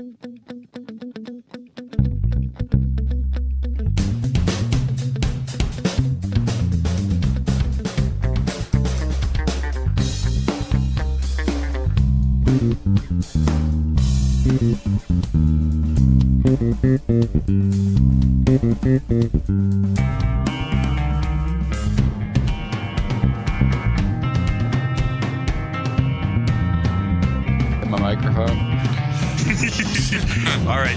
My microphone. All right.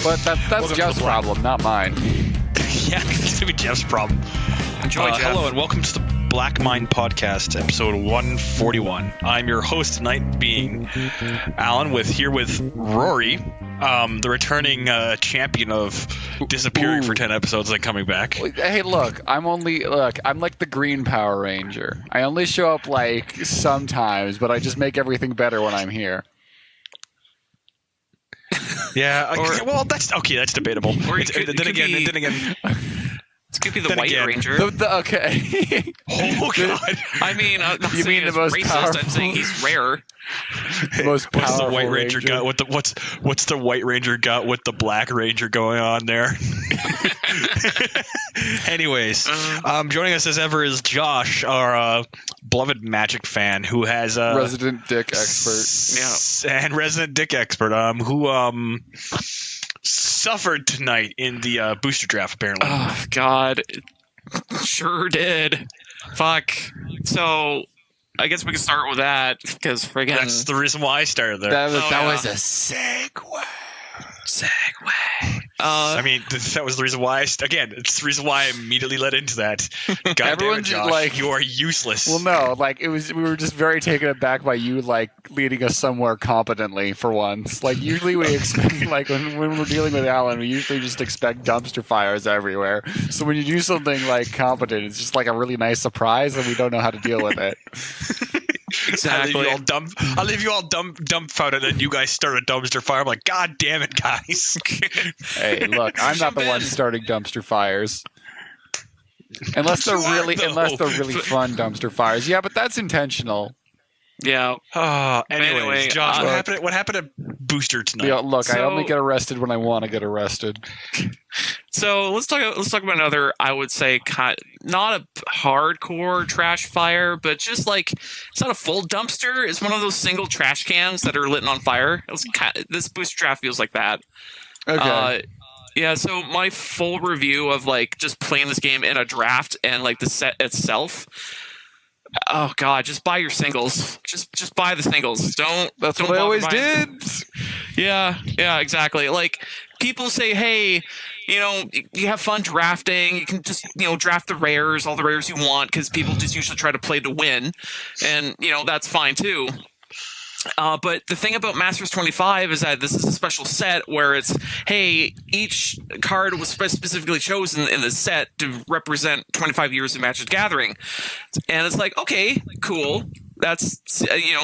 But that's Jeff's problem, not mine. Yeah, it's gonna be Jeff's problem. Enjoy, Jeff. Hello and welcome to the Blackmind podcast, episode 141. I'm your host tonight, being Allan, here with Rory, the returning champion of disappearing for 10 episodes and coming back. Hey, I'm like the Green Power Ranger. I only show up like sometimes, but I just make everything better when I'm here. Yeah, well, that's debatable. Or Then again. It could be the White Ranger. Okay. Oh God! I mean, I'm not You saying mean it's the most racist. powerful? I'm saying he's rare. Most What's the powerful White Ranger got? What's the White Ranger got with the Black Ranger going on there? Anyways, joining us as ever is Josh, our beloved Magic fan, who has resident dick expert. Yeah, and resident dick expert, who suffered tonight in the booster draft, apparently. Oh God, sure did. Fuck. So I guess we can start with that because friggin' That's the reason why I started there. That yeah. was a segue. I mean, that was the reason why. It's the reason why I immediately led into that. God damn it, Josh, you are useless. Well, no, we were just very taken aback by you, leading us somewhere competently for once. Usually we expect, when we're dealing with Allan, we usually just expect dumpster fires everywhere. So when you do something, competent, it's just, a really nice surprise, and we don't know how to deal with it. Exactly. I'll leave you all dumbfounded, and you guys start a dumpster fire. I'm like, God damn it, guys. Hey, look, I'm not the one starting dumpster fires. Unless they're really fun dumpster fires. Yeah, but that's intentional. Yeah. Anyways, Josh, what happened at Booster tonight? Yeah, look, I only get arrested when I want to get arrested. So let's talk about another, I would say, not a hardcore trash fire, but just it's not a full dumpster. It's one of those single trash cans that are lit on fire. This booster draft feels like that. Okay. Yeah, so my full review of just playing this game in a draft and the set itself. Oh God, just buy your singles. Just buy the singles. That's don't what I always them. did. Yeah, exactly. People say, hey, you have fun drafting. You can just, draft the rares, all the rares you want, because people just usually try to play to win. And, that's fine too. But the thing about Masters 25 is that this is a special set where it's, hey, each card was specifically chosen in the set to represent 25 years of Magic the Gathering. And it's okay, cool. That's,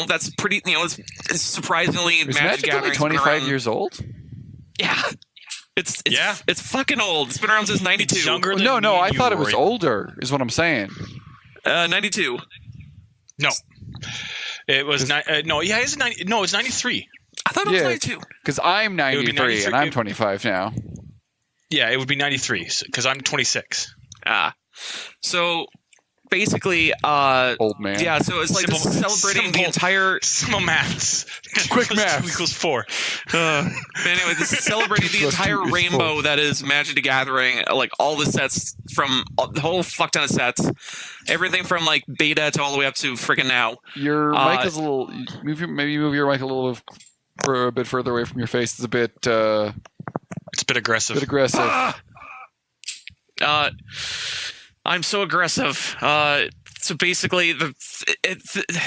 that's pretty, it's surprisingly Magic the Gathering. 25 years old? Yeah. It's fucking old. It's been around since 92. Younger than No, I thought it Rory. was older, is what I'm saying. 92. No. It was it's 90. No, it's 93. I thought it was 92. Because I'm 93 and I'm 25 now. Yeah, it would be 93 because I'm 26. So basically, old man. Yeah, so it's this is celebrating the entire simple maths. Quick maths. 2 equals 4. But anyway, this is celebrating the entire rainbow that is Magic the Gathering. All the sets from the whole fuck ton of sets, everything from beta to all the way up to freaking now. Your mic is a little. Maybe move your mic a bit further away from your face. It's a bit. It's a bit aggressive. I'm so aggressive. So basically,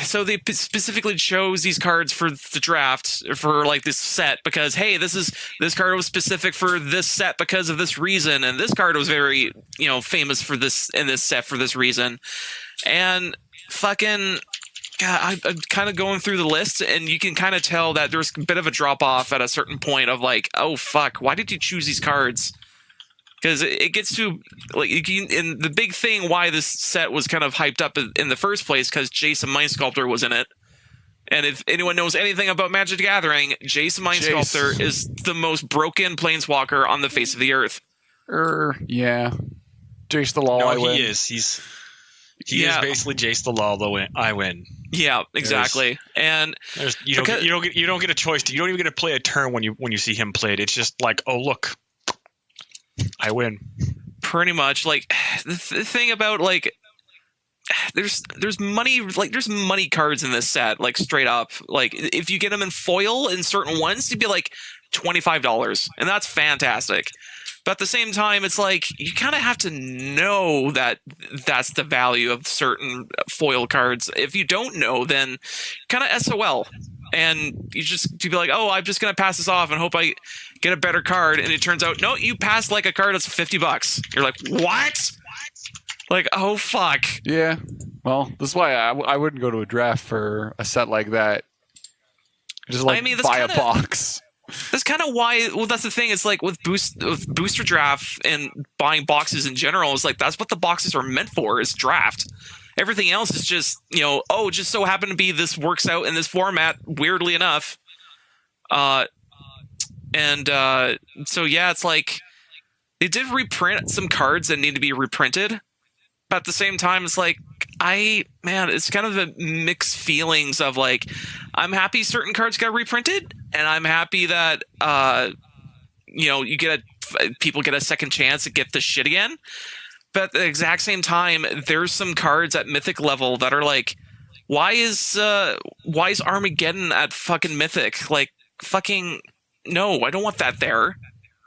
so they specifically chose these cards for the draft for this set because hey, this card was specific for this set because of this reason, and this card was very famous for this in this set for this reason, and fucking. God, I'm kind of going through the list, and you can kind of tell that there's a bit of a drop off at a certain point of oh fuck, why did you choose these cards? Because it gets to and the big thing why this set was kind of hyped up in the first place because Jason Mind Sculptor was in it, And if anyone knows anything about Magic the Gathering, Jace the Mind Jace. Sculptor is the most broken planeswalker on the face of the earth. Yeah. Jace the Law, No, I win. he is. He is basically Jace the Law. I win. Yeah, exactly. And you don't get a choice. You don't even get to play a turn when you see him played. It's just like, oh look, I win. pretty much, like, the thing about, like, there's money cards in this set, like, straight up. Like, if you get them in foil in certain ones, it'd be like $25, and that's fantastic. But at the same time, it's like, you kind of have to know that that's the value of certain foil cards. If you don't know, then kind of SOL. And you be like, oh, I'm just going to pass this off and hope I get a better card. And it turns out, no, you passed like a card that's $50. You're like, what? Like, oh, fuck. Yeah. Well, this is why I wouldn't go to a draft for a set like that. Just like buy a box. That's kind of why. Well, that's the thing. It's like with booster draft and buying boxes in general. It's like that's what the boxes are meant for. Is draft. Everything else is just just so happen to be this works out in this format. Weirdly enough, so yeah, it's like they did reprint some cards that need to be reprinted, but at the same time, it's like it's kind of a mixed feelings of like I'm happy certain cards got reprinted. And I'm happy that people get a second chance to get this shit again. But at the exact same time, there's some cards at Mythic level that are like, why is Armageddon at fucking Mythic? Like, fucking no, I don't want that there.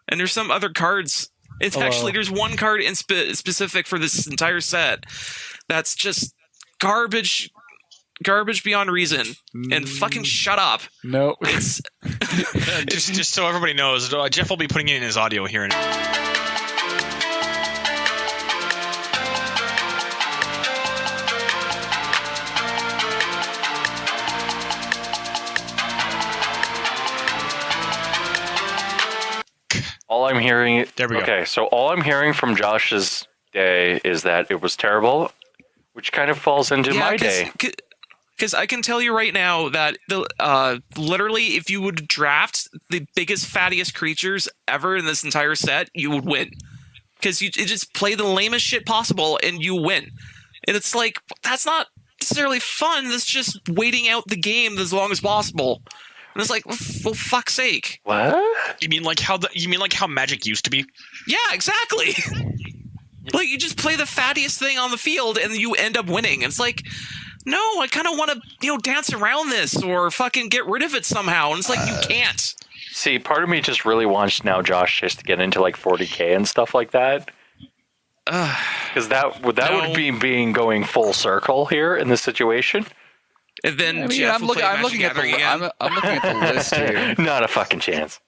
And there's some other cards. It's actually there's one card in specific for this entire set that's just garbage beyond reason, and fucking shut up. No. It's just so everybody knows, Jeff will be putting it in his audio here. All I'm hearing. There we go. Okay, so all I'm hearing from Josh's day is that it was terrible, which kind of falls into my day. Because I can tell you right now that literally, if you would draft the biggest, fattiest creatures ever in this entire set, you would win. Because you just play the lamest shit possible and you win. And it's like, that's not necessarily fun. That's just waiting out the game as long as possible. And it's like, well, fuck's sake. What? You mean like how Magic used to be? Yeah, exactly. Like, you just play the fattiest thing on the field and you end up winning. And it's like, no, I kind of want to, dance around this or fucking get rid of it somehow. And it's like, you can't. See, part of me just really wants now Josh just to get into like 40K and stuff like that. Because that would be being going full circle here in this situation. And then I'm looking at the list here. Not a fucking chance.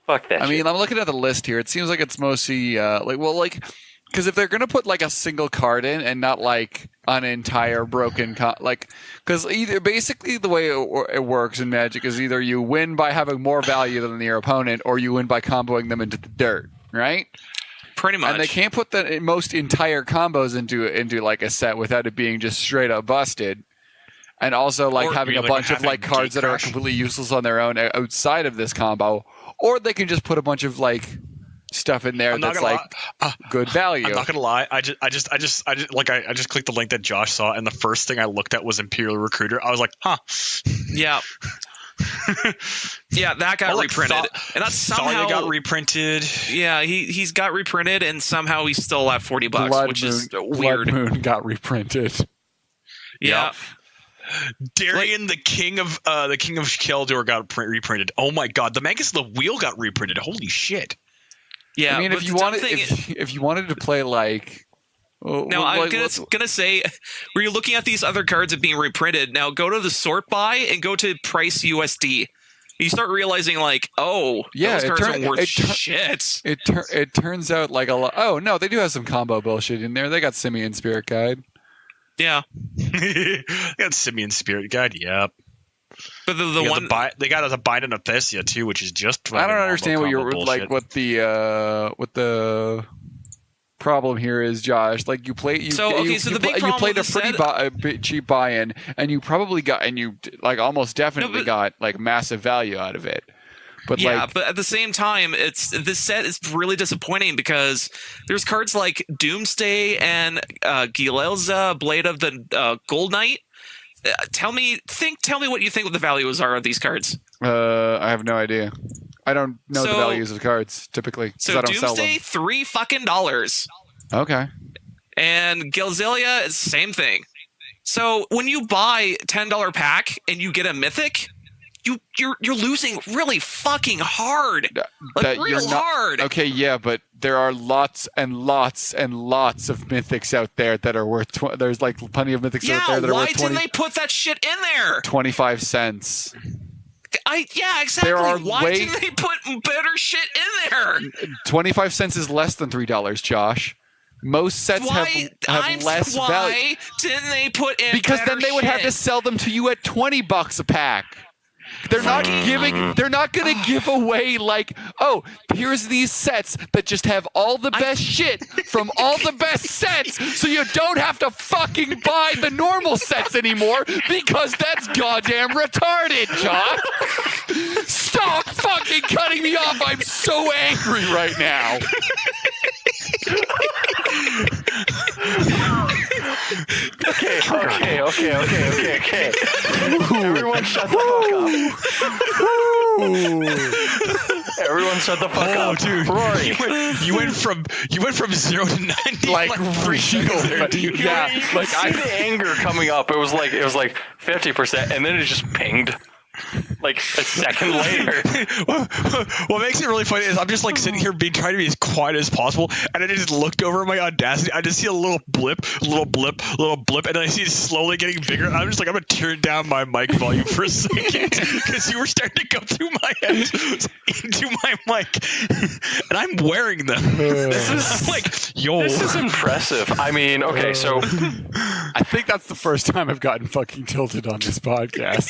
Fuck that. I mean, I'm looking at the list here. It seems like it's mostly because if they're gonna put like a single card in and not like an entire broken because either basically the way it works in Magic is either you win by having more value than your opponent, or you win by comboing them into the dirt, right? Pretty much. And they can't put the most entire combos into like a set without it being just straight up busted. And also like having a bunch of like cards that are completely useless on their own outside of this combo, or they can just put a bunch of like stuff in there that's like good value. I'm not gonna lie. I just clicked the link that Josh saw, and the first thing I looked at was Imperial Recruiter. I was like, huh. Yeah. Yeah, that got reprinted, and that's somehow got reprinted. Yeah, he's got reprinted, and somehow he's still at $40, which is weird. Blood Moon got reprinted. Yeah. Yep. Darian, the king of Keldor got reprinted. Oh my god, the Magus of the Wheel got reprinted. Holy shit. Yeah, I mean, if you wanted to play like. Now, I'm gonna say, were you looking at these other cards that being reprinted? Now, go to the sort by and go to price USD. You start realizing, like, those cards are worth shit. It turns out like a lot. Oh no, they do have some combo bullshit in there. They got Simian Spirit Guide. Yeah, they got Simian Spirit Guide. Yep. But they got a Bind and a Thesia too, which is just. I don't understand what you're like. What the problem here is, Josh, like you play, the big problem played a with pretty cheap buy-in, and you probably got, and you like almost definitely got like massive value out of it. But but at the same time, this set is really disappointing because there's cards like Doomsday and Gilelza, Blade of the Gold Knight. Tell me what you think the values are of these cards. I have no idea. I don't know the values of cards typically. So I don't sell them. Doomsday, $3 Okay. and Gilzelia is same thing. So when you buy $10 pack and you get a mythic, you're losing really fucking hard. Like real hard. Okay, yeah, but there are lots and lots and lots of mythics out there that are worth. There's like plenty of mythics out there that are worth. Why didn't they put that shit in there? 25 cents. Exactly. Why didn't they put better shit in there? 25 cents is less than $3, Josh. Most sets have less value. Why didn't they put in? Because then they would have to sell them to you at $20 a pack. They're not going to give away like, oh, here's these sets that just have all the best shit from all the best sets, so you don't have to fucking buy the normal sets anymore because that's goddamn retarded, John. Stop fucking cutting me off. I'm so angry right now. Okay. Everyone shut the fuck up. Everyone shut the fuck up. Dude. Rory. You went from 0 to 90 Like 3 seconds there, dude. Yeah, You like see the anger coming up. It was like 50%, and then it just pinged. Like a second later. What makes it really funny is I'm just like sitting here trying to be as quiet as possible, and I just looked over at my Audacity. I just see a little blip, and then I see it slowly getting bigger. I'm just like, I'm gonna turn down my mic volume for a second because you were starting to go through my head into my mic, and I'm wearing them. I'm like, yo, This is impressive. I mean, okay, so I think that's the first time I've gotten fucking tilted on this podcast.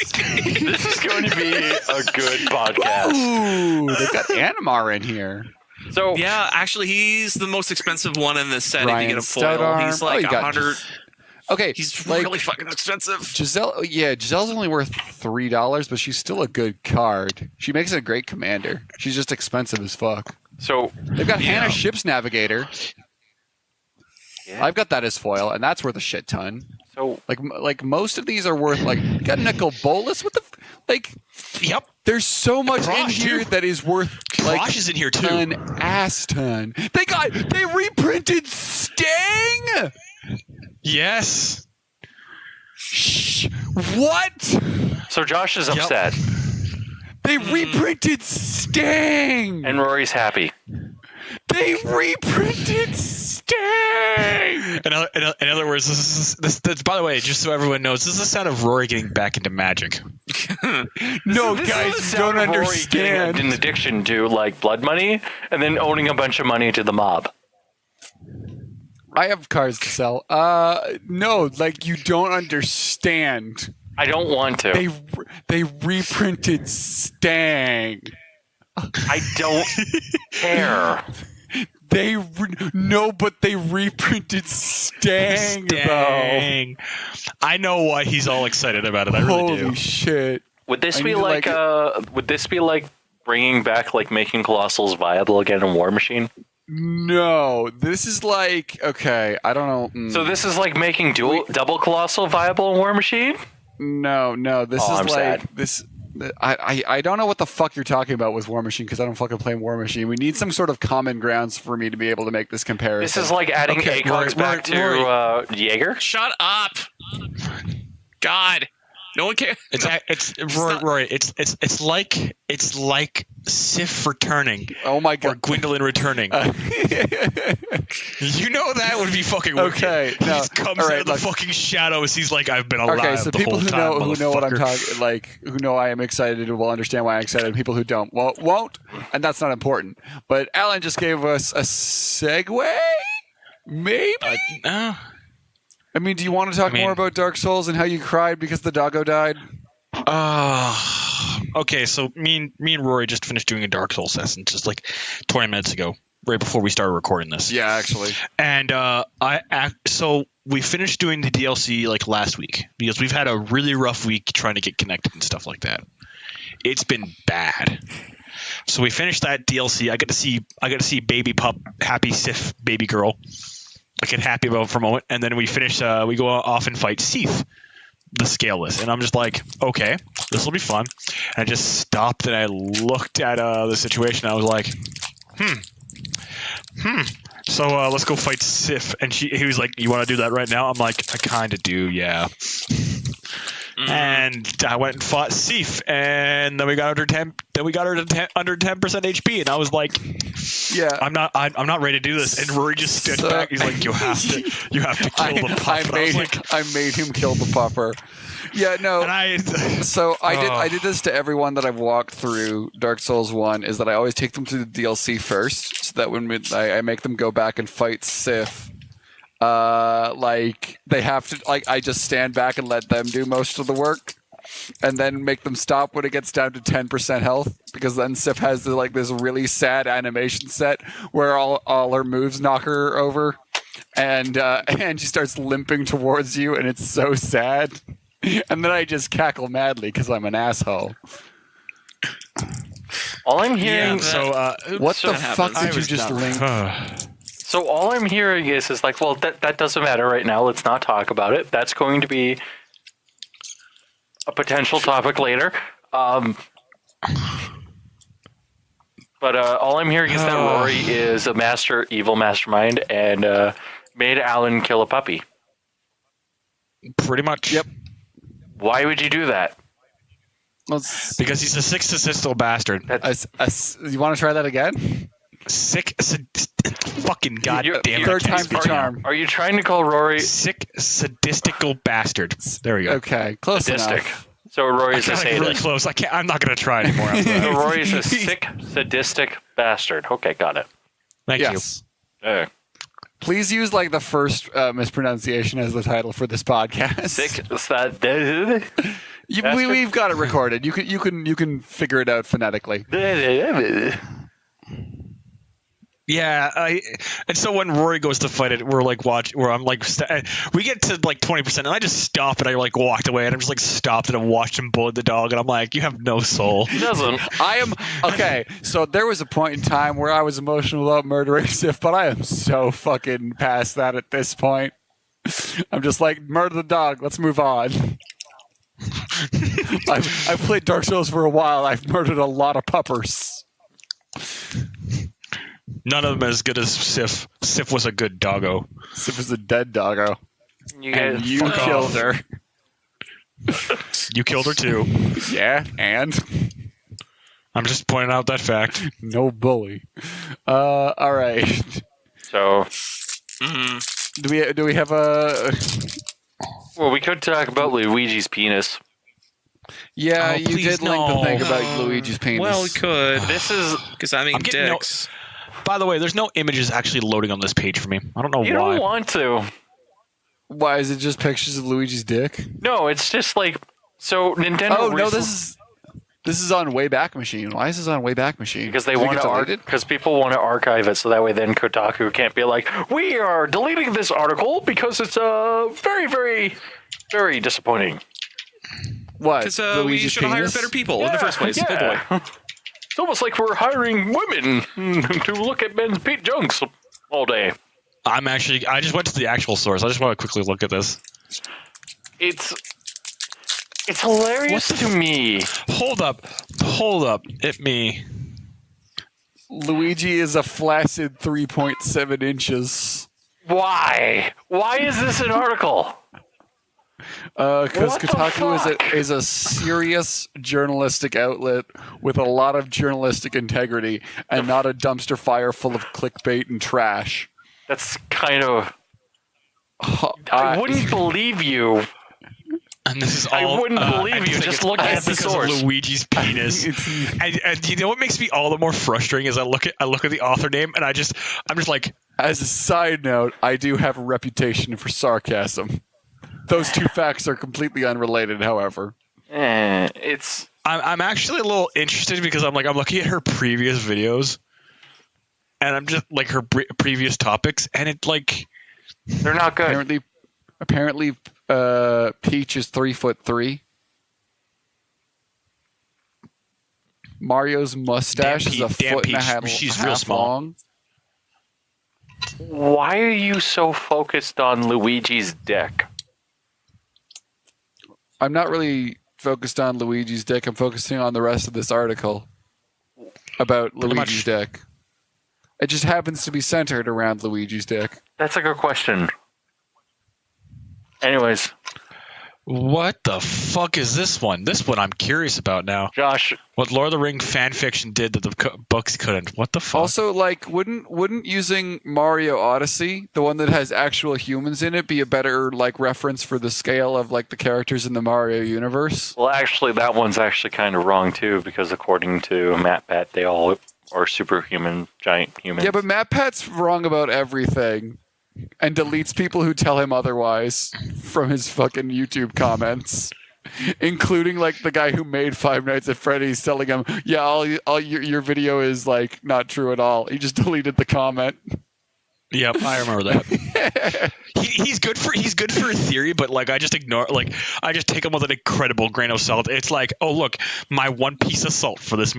this is going to be a good podcast. Ooh, they've got Animar in here. So Yeah, actually, he's the most expensive one in this set. Ryan if you get a foil, Stoutarm. he's like you got 100. Okay, He's like, really fucking expensive. Giselle's only worth $3, but she's still a good card. She makes a great commander. She's just expensive as fuck. So They've got Hannah Ship's Navigator. Yeah. I've got that as foil, and that's worth a shit ton. So Like most of these are worth like you got Nicol Bolas. What the like? yep. There's so much in Krosh, here too. that is worth like Krosh is in here too. an ass ton. They reprinted Stang. Yes. Shh. What? So Josh is upset, They reprinted Stang. and Rory's happy. They reprinted Stang. In other words, this by the way, just so everyone knows, this is the sound of Rory getting back into magic. No, This guys, is the you don't sound of Rory understand. getting an addiction to like blood money, and then owning a bunch of money to the mob. I have cards to sell. No, like you don't understand. I don't want to. They reprinted Stang. I don't care. But they reprinted Stang, though. Dang. I know why he's all excited about it. I really do. Holy shit! Would this I be need to, like? Would this be like bringing back like making Colossals viable again in War Machine? No, this is like okay. I don't know. So this is like making double Colossal viable in War Machine? No. This is I'm like sad. this. I don't know what the fuck you're talking about with War Machine because I don't fucking play War Machine. We need some sort of common grounds for me to be able to make this comparison. This is like adding ACOGs back to Jaeger? Shut up. God. No one cares. It's Rory. It's like Sif returning. Oh my Or god. Gwendolyn returning. You know that would be fucking wicked. Okay, no. He comes All right, out of the look. fucking shadows. He's like, I've been alive Okay, so the people whole time, who know what I'm motherfucker. talking, like who know I am excited will understand why I'm excited. And people who don't, well, won't, and that's not important. But Allan just gave us a segue, maybe. No. I mean, do you want to talk more about Dark Souls and how you cried because the doggo died? Okay, so me and Rory just finished doing a Dark Souls session just like 20 minutes ago. right before we started recording this. Yeah, actually. And so we finished doing the DLC like last week because we've had a really rough week trying to get connected and stuff like that. It's been bad. So we finished that DLC. I got to see baby pup, happy Sif baby girl. I get happy about it for a moment, and then we finish. We go off and fight Seath, the scaleless, and I'm just like, okay, this will be fun. And I just stopped and I looked at the situation. I was like, So let's go fight Sif. And he was like, you want to do that right now? I'm like, I kind of do, yeah. And I went and fought Sif, and then we got under 10. Then we got her to under 10% HP, and I was like, yeah, I'm not ready to do this. And Rory just stood back. He's like, you have to kill the pup. I made him kill the pupper. Yeah, no. And I did this to everyone that I've walked through Dark Souls 1, is that I always take them through the DLC first, so that when I make them go back and fight Sif, like they have to, like, I just stand back and let them do most of the work, and then make them stop when it gets down to 10% health, because then Sif has this really sad animation set where all her moves knock her over, and she starts limping towards you, and it's so sad. And then I just cackle madly because I'm an asshole. All I'm hearing. What the fuck did you just link? So all I'm hearing is like, well, that doesn't matter right now. Let's not talk about it. That's going to be a potential topic later. But all I'm hearing is that Rory is a evil mastermind and made Allan kill a puppy. Pretty much. Yep. Why would you do that? Because he's a sick, statistical bastard. You want to try that again? Sick, fucking goddamn it. Third time's the charm. Are you trying to call Rory sick, sadistical bastard? There we go. Okay, close enough. So Rory's a sadist. Really close. I'm not going to try anymore after that. So Rory's a sick, sadistic bastard. Okay, got it. Thank you. Please use like the first mispronunciation as the title for this podcast. Sick, we've got it recorded. You can figure it out phonetically. Yeah, and so when Rory goes to fight it, we get to like 20%, and I just stop and I like walked away, and I'm just like stopped and I watched him bullet the dog, and I'm like, you have no soul. He doesn't. I am okay. So there was a point in time where I was emotional about murdering Sif, but I am so fucking past that at this point. I'm just like, murder the dog. Let's move on. I've played Dark Souls for a while. I've murdered a lot of puppers. None of them as good as Sif. Sif was a good doggo. Sif was a dead doggo. You killed her. You killed her too. Yeah, and? I'm just pointing out that fact. No bully. All right. So, do we have a? Well, we could talk about Luigi's penis. Yeah, you did link the thing about Luigi's penis. Well, we could. This is because dicks. By the way, there's no images actually loading on this page for me. I don't know why. You don't want to. Why is it just pictures of Luigi's dick? No, it's just like so. Nintendo. Oh no, this is on Wayback Machine. Why is this on Wayback Machine? Because they want to because people want to archive it, so that way then Kotaku can't be like, we are deleting this article because it's very, very, very disappointing. What? Because we should have hired better people in the first place. Yeah. Oh boy. It's almost like we're hiring women to look at men's Pete junks all day. I just went to the actual source. I just want to quickly look at this. It's hilarious to me. Hold up. It me. Luigi is a flaccid 3.7 inches. Why? Why is this an article? Because Kotaku is a serious journalistic outlet with a lot of journalistic integrity and not a dumpster fire full of clickbait and trash. That's kind of... I wouldn't believe you. And this is all, I wouldn't believe you. Just look at the source. Luigi's penis. and you know what makes me all the more frustrating is I look at the author name and I'm just like. As a side note, I do have a reputation for sarcasm. Those two facts are completely unrelated, however. I'm actually a little interested because I'm looking at her previous videos, and I'm just like her previous topics, and it like They're not good. Apparently, Peach is 3'3". Mario's mustache is a foot and a half. She's real small. Long. Why are you so focused on Luigi's dick? I'm not really focused on Luigi's dick. I'm focusing on the rest of this article about Luigi's dick. It just happens to be centered around Luigi's dick. That's a good question. Anyways, what the fuck is this one? This one I'm curious about now. Josh, What Lord of the Ring fan fiction did that the books couldn't. What the fuck? Also, like, wouldn't using Mario Odyssey, the one that has actual humans in it, be a better like reference for the scale of like the characters in the Mario universe? well, actually, that one's actually kind of wrong too, because according to MatPat, they all are superhuman, giant humans. Yeah, but MatPat's wrong about everything. And deletes people who tell him otherwise from his fucking YouTube comments, including like the guy who made Five Nights at Freddy's, telling him, "Yeah, all your video is like not true at all." He just deleted the comment. Yep, I remember that. he's good for a theory, but like I just take him with an incredible grain of salt. It's like, oh look, my one piece of salt for this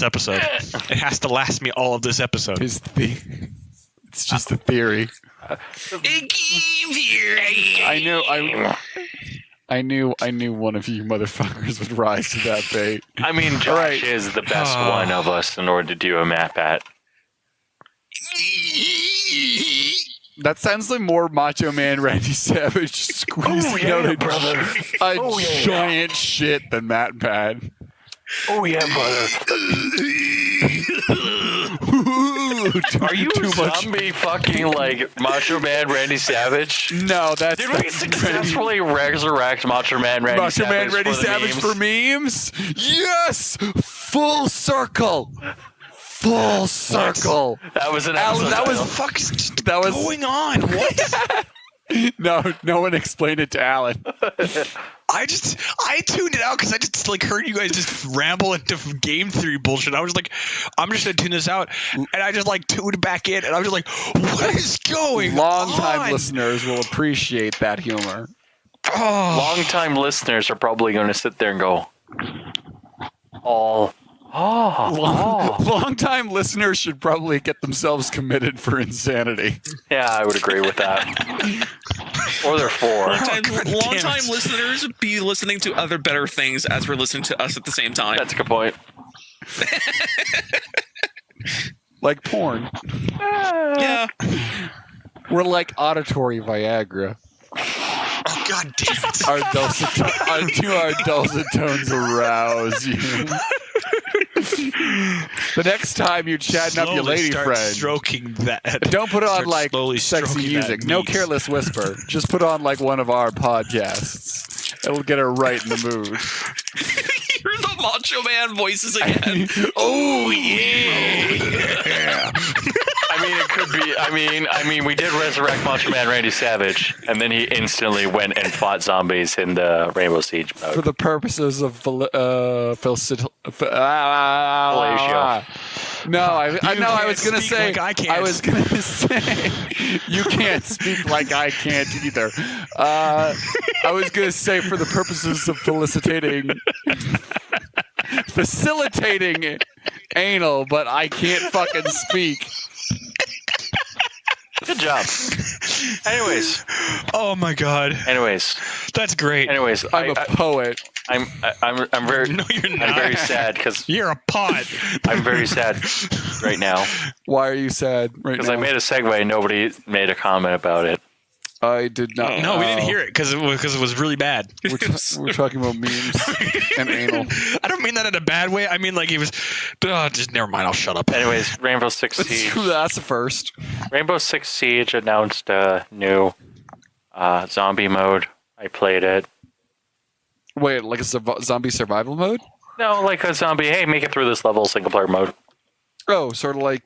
episode. It has to last me all of this episode. It's just a theory. I knew one of you motherfuckers would rise to that bait. I mean, Josh is the best one of us in order to do a MatPat. That sounds like more Macho Man Randy Savage squeezing out a giant shit than MatPat. Oh yeah, brother. Are you zombie fucking like Macho Man Randy Savage? No, that's Did we successfully resurrect Macho Man Randy Macho Savage Man Randy for the Savage memes? for memes? Yes! Full circle! Full circle! That was an Alan, episode that was title. that was going on? What? no one explained it to Alan. I tuned it out because I just like heard you guys just ramble into game theory bullshit. I was like, I'm just gonna tune this out, and I just like tuned back in, and I was just like, what is going on? Long-time listeners will appreciate that humor. Long-time listeners are probably going to sit there and go, Long-time listeners should probably get themselves committed for insanity. yeah, I would agree with that. Or they're four. Long-time listeners be listening to other better things as we're listening to us at the same time. That's a good point. Like porn. Yeah. We're like auditory Viagra. Oh god damn it! Our dulcet tones arouse you. The next time you're chatting up your lady start friend, stroking that. don't put on Start like slowly sexy stroking music. that No meat. Careless Whisper. Just put on like one of our podcasts. It'll get her right in the mood. Hear the Macho Man voices again. Oh yeah. I mean, it could be. I mean, we did resurrect Macho Man Randy Savage, and then he instantly went and fought zombies in the Rainbow Siege mode. For the purposes of fellatio. No, I was gonna say. Like I can't. I was gonna say you can't speak like I can't either. I was gonna say for the purposes of facilitating anal, but I can't fucking speak. Good job. Anyways. Oh my god. Anyways. That's great. Anyways. I'm a poet. I'm very. No, you're not. I'm very sad because You're a pot. I'm very sad right now Why are you sad right now? because I made a segue and nobody made a comment about it. I did not. No, we didn't hear it because it was really bad. We're talking about memes and anal. I don't mean that in a bad way. I mean like he was. Just never mind. I'll shut up. Anyways, Rainbow Six Siege. That's the first. Rainbow Six Siege announced a new zombie mode. I played it. Wait, like a zombie survival mode? No, like a zombie. Hey, make it through this level, single player mode. Oh, sort of like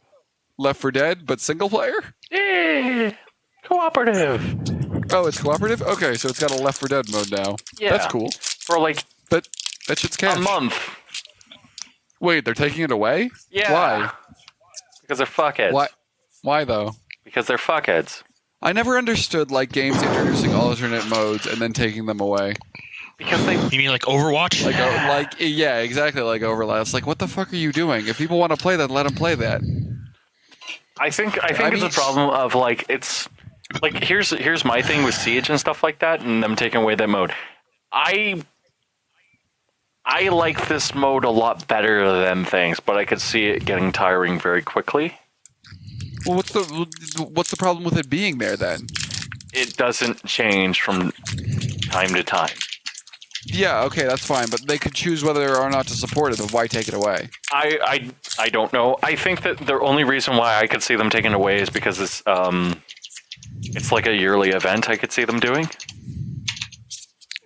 Left 4 Dead, but single player? Yeah, cooperative. Oh, it's cooperative? Okay, so it's got a Left 4 Dead mode now. Yeah. That's cool. For like That shit's cash. a month. Wait, they're taking it away? Yeah. Why? Because they're fuckheads. Why though? Because they're fuckheads. I never understood like games introducing alternate modes and then taking them away. Because they. You mean like Overwatch? Yeah, exactly like Overlast. It's like, what the fuck are you doing? If people want to play that, let them play that. I think it's a problem of like it's like here's my thing with Siege and stuff like that, and them taking away that mode. I like this mode a lot better than things, but I could see it getting tiring very quickly. Well, what's the problem with it being there then? It doesn't change from time to time. Yeah, okay, that's fine, but they could choose whether or not to support it, then why take it away? I don't know. I think that the only reason why I could see them taking it away is because it's like a yearly event I could see them doing.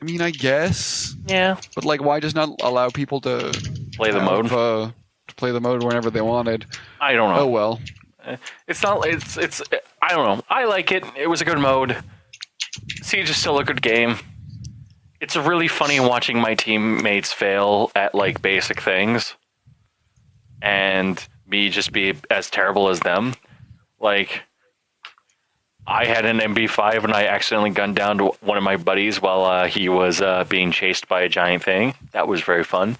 I mean, I guess. Yeah. But like, why just not allow people to play the mode? To play the mode whenever they wanted. I don't know. Oh well. It's not. It's. I don't know. I like it. It was a good mode. Siege is still a good game. It's really funny watching my teammates fail at like basic things, and me just be as terrible as them. Like, I had an MB5 and I accidentally gunned down to one of my buddies while he was being chased by a giant thing. That was very fun.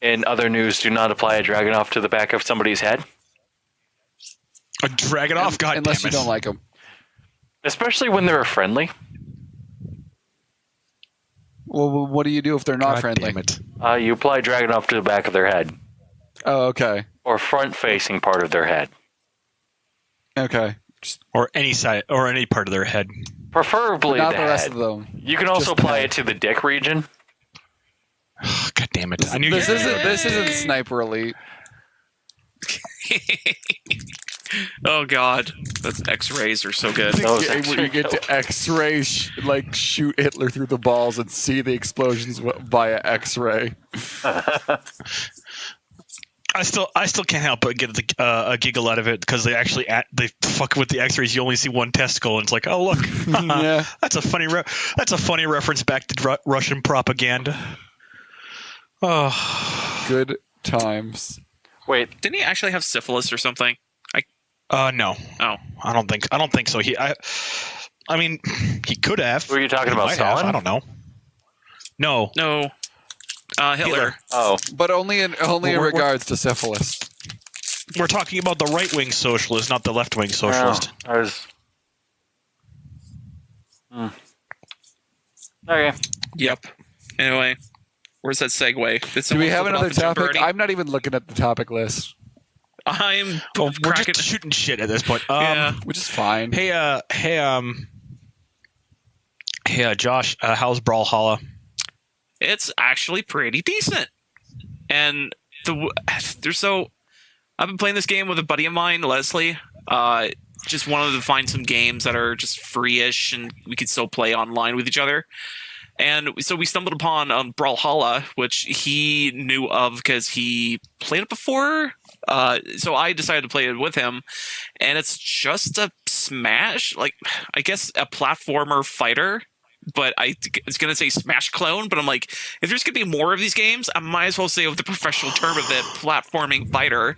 In other news, do not apply a Dragunov to the back of somebody's head. A Dragunov? God damn it. Unless you don't like them. Especially when they're friendly. Well, what do you do if they're not God friendly? damn it. You apply Dragunov to the back of their head. Oh, okay. Or front-facing part of their head. Okay. Or any side, or any part of their head. Preferably Not the the rest head. of them. You can also Just apply the it to the dick region. God damn it. I knew This isn't Sniper Elite. Oh god, those X-rays are so good. Those Game where you get to X-ray, shoot Hitler through the balls and see the explosions via X-ray. I still can't help but get a giggle out of it because they actually they fuck with the X-rays. You only see one testicle, and it's like, oh look, Yeah. that's a funny reference back to Russian propaganda. Oh, Good times. Wait, Didn't he actually have syphilis or something? no, Oh, I don't think so. I mean, he could have. were you talking He about might have, Stalin? I don't know. No, no. Hitler. Oh, But only in We're- regards to syphilis. we're talking about the right-wing socialist, not the left-wing socialist. I was. Okay. Yep. Anyway, where's that segue? Did Do someone we have flip it off another into topic? Birdie? I'm not even looking at the topic list, I'm We're cracking. just shooting shit at this point. Yeah. which is fine. Hey, Josh, how's Brawlhalla? It's actually pretty decent. And I've been playing this game with a buddy of mine, Leslie. Just wanted to find some games that are just free-ish and we could still play online with each other. And so we stumbled upon Brawlhalla, which he knew of because he played it before. So I decided to play it with him. And it's just a Smash, like, I guess a platformer fighter. But I was going to say Smash clone, but I'm like, if there's going to be more of these games, I might as well say with the professional term of it, platforming fighter.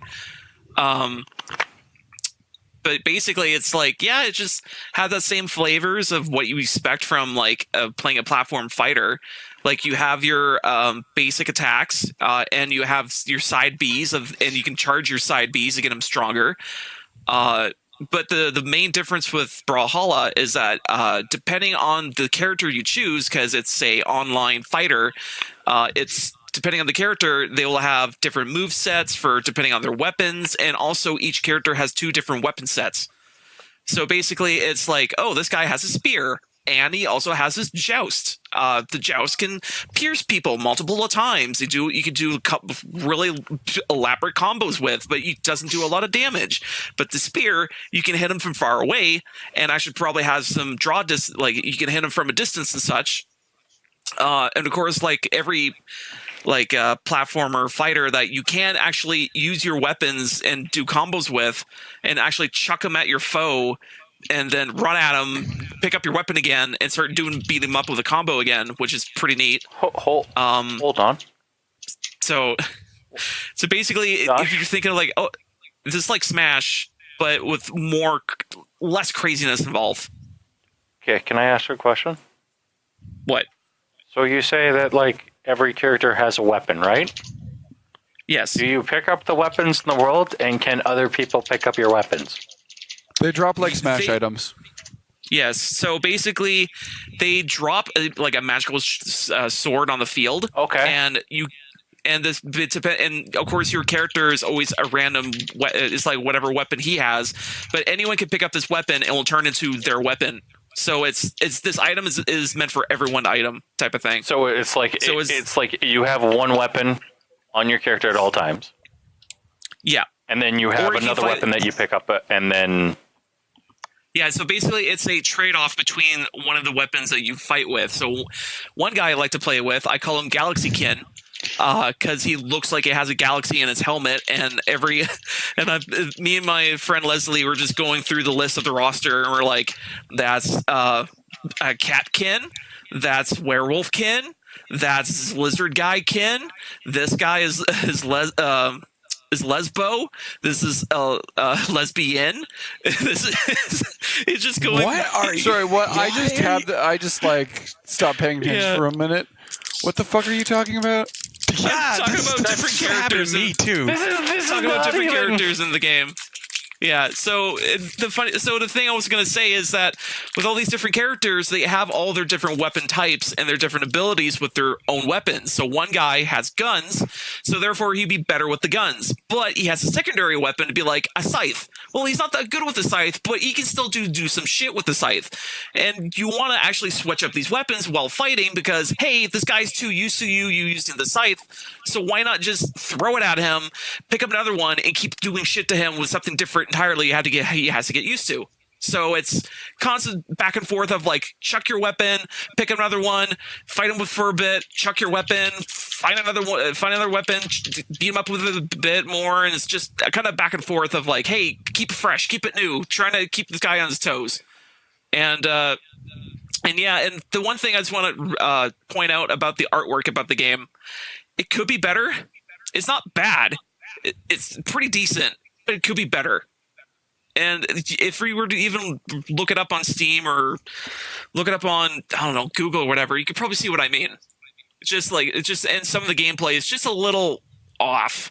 But basically, it's like, yeah, it just has that same flavors of what you expect from like playing a platform fighter. Like you have your basic attacks, and you have your side Bs and you can charge your side Bs to get them stronger. But the main difference with Brawlhalla is that depending on the character you choose, because it's a online fighter, it's depending on the character, they will have different move sets for depending on their weapons, and also each character has 2 different weapon sets. So basically, it's like, oh, this guy has a spear, and he also has his joust. The joust can pierce people multiple times. You can do a couple really elaborate combos with, but it doesn't do a lot of damage. But the spear, you can hit him from far away, and I should probably have some draw like you can hit him from a distance and such. And of course, like every platformer fighter, that you can actually use your weapons and do combos with, and actually chuck them at your foe, and then run at him, pick up your weapon again, and start beat him up with a combo again, which is pretty neat. Hold on. So basically, Josh? if you're thinking of like, oh, This is like Smash, but with less craziness involved. Okay, can I ask you a question? What? So you say that like every character has a weapon, right? Yes. Do you pick up the weapons in the world, and can other people pick up your weapons? They drop like Smash items. Yes. So basically, they drop like a magical sword on the field. Okay. And and of course your character is always a random. It's like whatever weapon he has, but anyone can pick up this weapon and will turn into their weapon. So it's this item is meant for everyone item type of thing. So it's like it's like you have one weapon on your character at all times. Yeah. And then you have another weapon that you pick up, and then. Yeah, so basically it's a trade-off between one of the weapons that you fight with. So one guy I like to play with, I call him Galaxykin, because he looks like it has a galaxy in his helmet, and me and my friend Leslie were just going through the list of the roster, and we're like, that's a Catkin, that's Werewolfkin, that's Lizard Guy-kin, this guy is Lesbo. This is lesbian. This is it's just going. What are you? Sorry, what? I just like stopped paying attention for a minute. What the fuck are you talking about? Yeah, talking about different characters. Me too. Talking about different characters in the game. Yeah, so the thing I was going to say is that with all these different characters, they have all their different weapon types and their different abilities with their own weapons. So one guy has guns, so therefore he'd be better with the guns. But he has a secondary weapon to be like a scythe. Well, he's not that good with the scythe, but he can still do some shit with the scythe. And you want to actually switch up these weapons while fighting because, hey, this guy's too used to you using the scythe, so why not just throw it at him, pick up another one, and keep doing shit to him with something different entirely he has to get used to. So it's constant back and forth of like chuck your weapon, pick up another one, fight him for a bit, chuck your weapon, find another weapon, beat him up with it a bit more, and it's just kind of back and forth of like, hey, keep it fresh, keep it new, trying to keep this guy on his toes. And the one thing I just want to point out about the artwork about the game, it could be better. It's not bad. It's pretty decent, but it could be better. And if we were to even look it up on Steam or look it up on, I don't know, Google or whatever, you could probably see what I mean. And some of the gameplay is just a little off.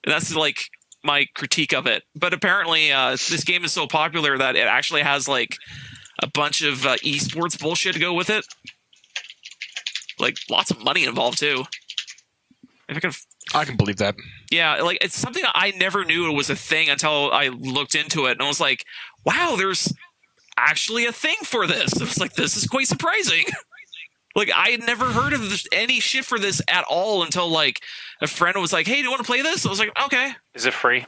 And that's like my critique of it. But apparently this game is so popular that it actually has like a bunch of esports bullshit to go with it. Like lots of money involved too. If I can believe that. Yeah, like it's something that I never knew it was a thing until I looked into it, and I was like, "Wow, there's actually a thing for this." I was like, "This is quite surprising." Like I had never heard of any shit for this at all until like a friend was like, "Hey, do you want to play this?" I was like, "Okay." Is it free?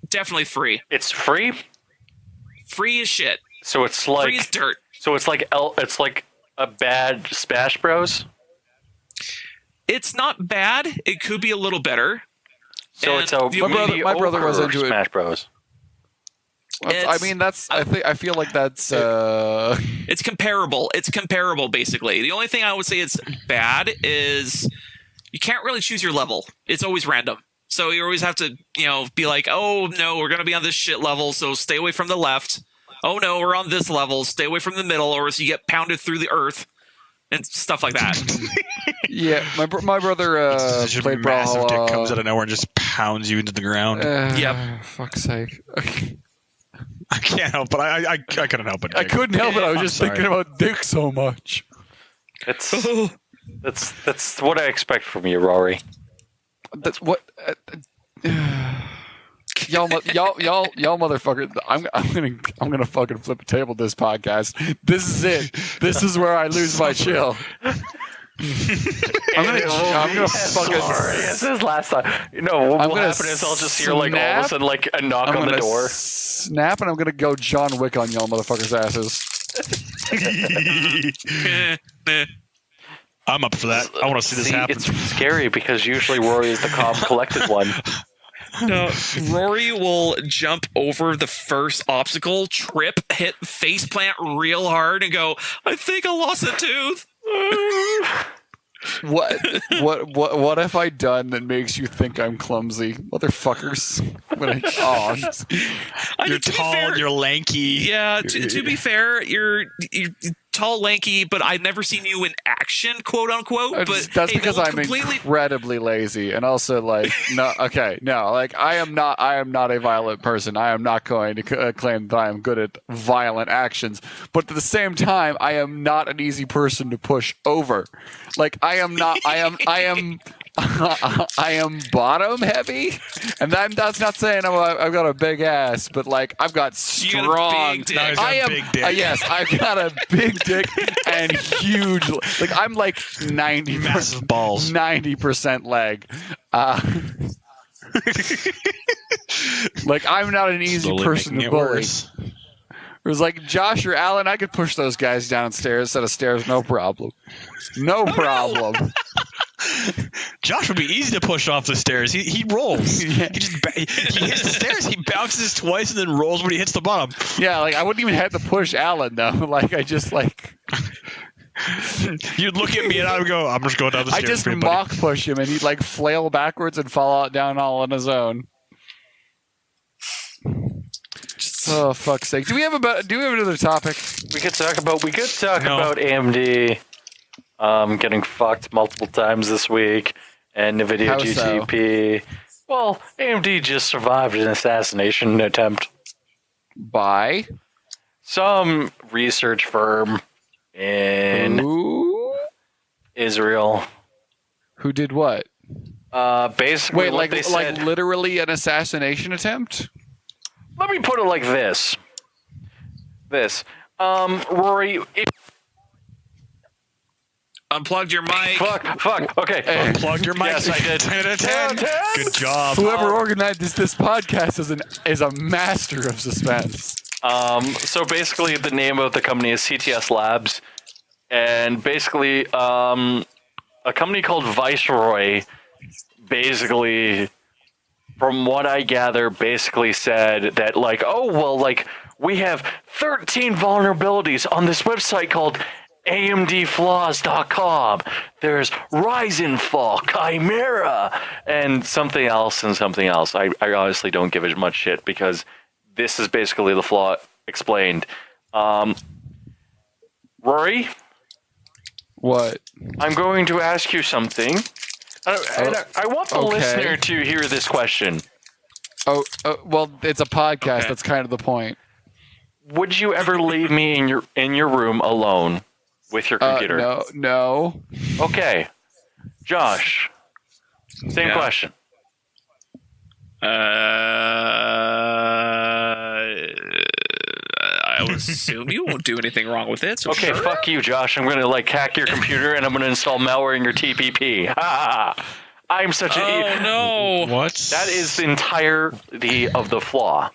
Definitely free. It's free. Free as shit. So it's like free as dirt. So it's like a bad Smash Bros. It's not bad. It could be a little better. So it's a my brother was into Smash Bros. I mean, I feel like that's. It's comparable. It's comparable, basically. The only thing I would say it's bad is you can't really choose your level. It's always random. So you always have to, be like, oh no, we're gonna be on this shit level, so stay away from the left. Oh no, we're on this level, stay away from the middle, or else you get pounded through the earth. And stuff like that. Yeah, my brother played massive Brawlhalla. dick comes out of nowhere and just pounds you into the ground. Yep. Fuck's sake. I can't help, but I couldn't help it. I couldn't help it. I was just thinking about dick so much. That's what I expect from you, Rory. That's what. Y'all motherfucker! I'm gonna fucking flip a table this podcast. This is it. This is where I lose my chill. I'm gonna fucking. Sorry, this is last time. What will happen is I'll just hear like all of a sudden like a knock on the door. Snap, and I'm gonna go John Wick on y'all motherfuckers' asses. I'm up for that. I want to see this happen. It's scary because usually Rory is the calm, collected one. No, Rory will jump over the first obstacle, trip, hit faceplant real hard, and go, I think I lost a tooth. What have I done that makes you think I'm clumsy, motherfuckers? You're tall and you're lanky. Yeah, to be fair, you're tall, lanky, but I've never seen you in action, quote unquote. But that's hey, because that I'm will completely. incredibly lazy, and also like like I am not a violent person. I am not going to claim that I am good at violent actions, but at the same time, I am not an easy person to push over. Like I am I am bottom heavy, and that's not saying I've got a big ass, but like I've got You got a strong. big dick. No, he's got a big dick. Yes, I've got a big dick and huge. Like I'm like 90 Massive balls. 90% leg. Like I'm not an easy Slowly person making to it bully. worse. It was like Josh or Allan, I could push those guys downstairs, set of stairs, no problem. No problem. Josh would be easy to push off the stairs. He rolls. Yeah. He hits the stairs. He bounces twice and then rolls when he hits the bottom. Yeah, like I wouldn't even have to push Allan though. Like I just like You'd look at me and I would go, "I'm just going down the I stairs." just for you, buddy." mock push him and he'd like flail backwards and fall out down all on his own. Oh fuck's sake! Do we have another topic? We could talk about AMD getting fucked multiple times this week, and NVIDIA How so? GTP. Well, AMD just survived an assassination attempt. By Some research firm in who? Israel. Who did what? Basically, Wait, what like they said. like literally an assassination attempt? Let me put it like this. Rory. Unplugged your mic. Fuck. Okay. Unplugged your mic. Yes, I did. 10 out of 10. 10. Good job. Whoever organized this podcast is a master of suspense. So basically, the name of the company is CTS Labs, and basically, a company called Viceroy, basically, from what I gather, basically said that like, we have 13 vulnerabilities on this website called AMDflaws.com. There's Ryzen Fall, Chimera, and something else. I honestly don't give as much shit because this is basically the flaw explained. Rory, What? I'm going to ask you something. I want the okay. listener to hear this question. Oh, well, it's a podcast. Okay. That's kind of the point. Would you ever leave me in your room alone with your computer? No. Okay. Josh, same Yeah. question. I would assume you won't do anything wrong with it. So Okay, sure. fuck you, Josh. I'm gonna hack your computer and I'm gonna install malware in your TPP. Ha! I'm such an Oh no! What? That is the entirety of the flaw.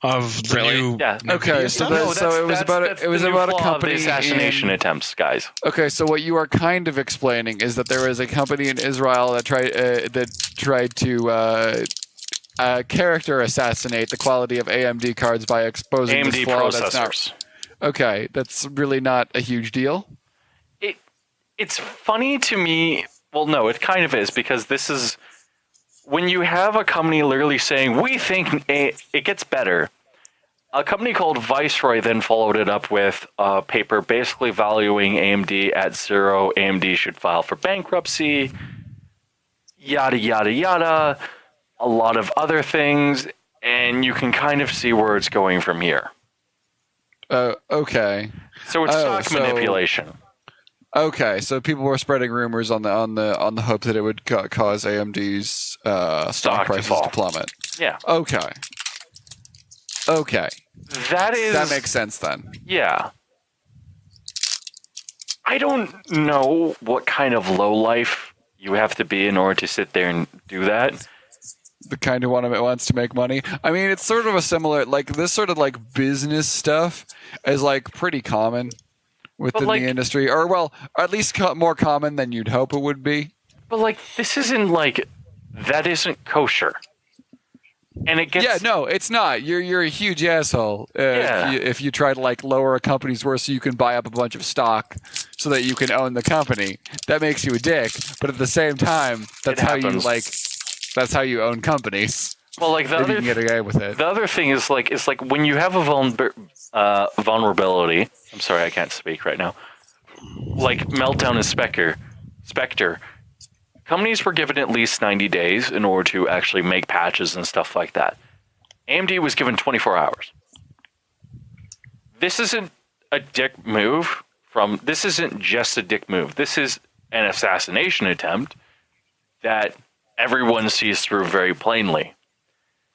Of the Really? new... Yeah. Okay, so it was about that's it was the new about a flaw of company the assassination in- attempts, guys. Okay, so what you are kind of explaining is that there is a company in Israel that tried to character assassinate the quality of AMD cards by exposing this AMD flaw. processors. Okay, that's really not a huge deal. It's funny to me. Well, no, it kind of is, because this is when you have a company literally saying, we think it gets better. A company called Viceroy then followed it up with a paper basically valuing AMD at 0. AMD should file for bankruptcy, yada, yada, yada, a lot of other things, and you can kind of see where it's going from here. Okay. So it's stock so- manipulation. Okay, so people were spreading rumors on the hope that it would cause AMD's stock to prices fall. to plummet. Yeah. Okay. That makes sense then. Yeah. I don't know what kind of lowlife you have to be in order to sit there and do that. The kind of one that wants to make money. I mean, it's sort of a similar, this sort of business stuff is pretty common within the industry, or at least more common than you'd hope it would be. But this isn't that isn't kosher. And it gets Yeah, no, it's not. You're a huge asshole if you try to like lower a company's worth so you can buy up a bunch of stock so that you can own the company. That makes you a dick. But at the same time, that's how you that's how you own companies. Well, like If you can get away with it. the other thing is like when you have a vulnerability. I'm sorry, I can't speak right now. Like Meltdown and Spectre. Companies were given at least 90 days in order to actually make patches and stuff like that. AMD was given 24 hours. This isn't a dick move this isn't just a dick move. This is an assassination attempt that everyone sees through very plainly.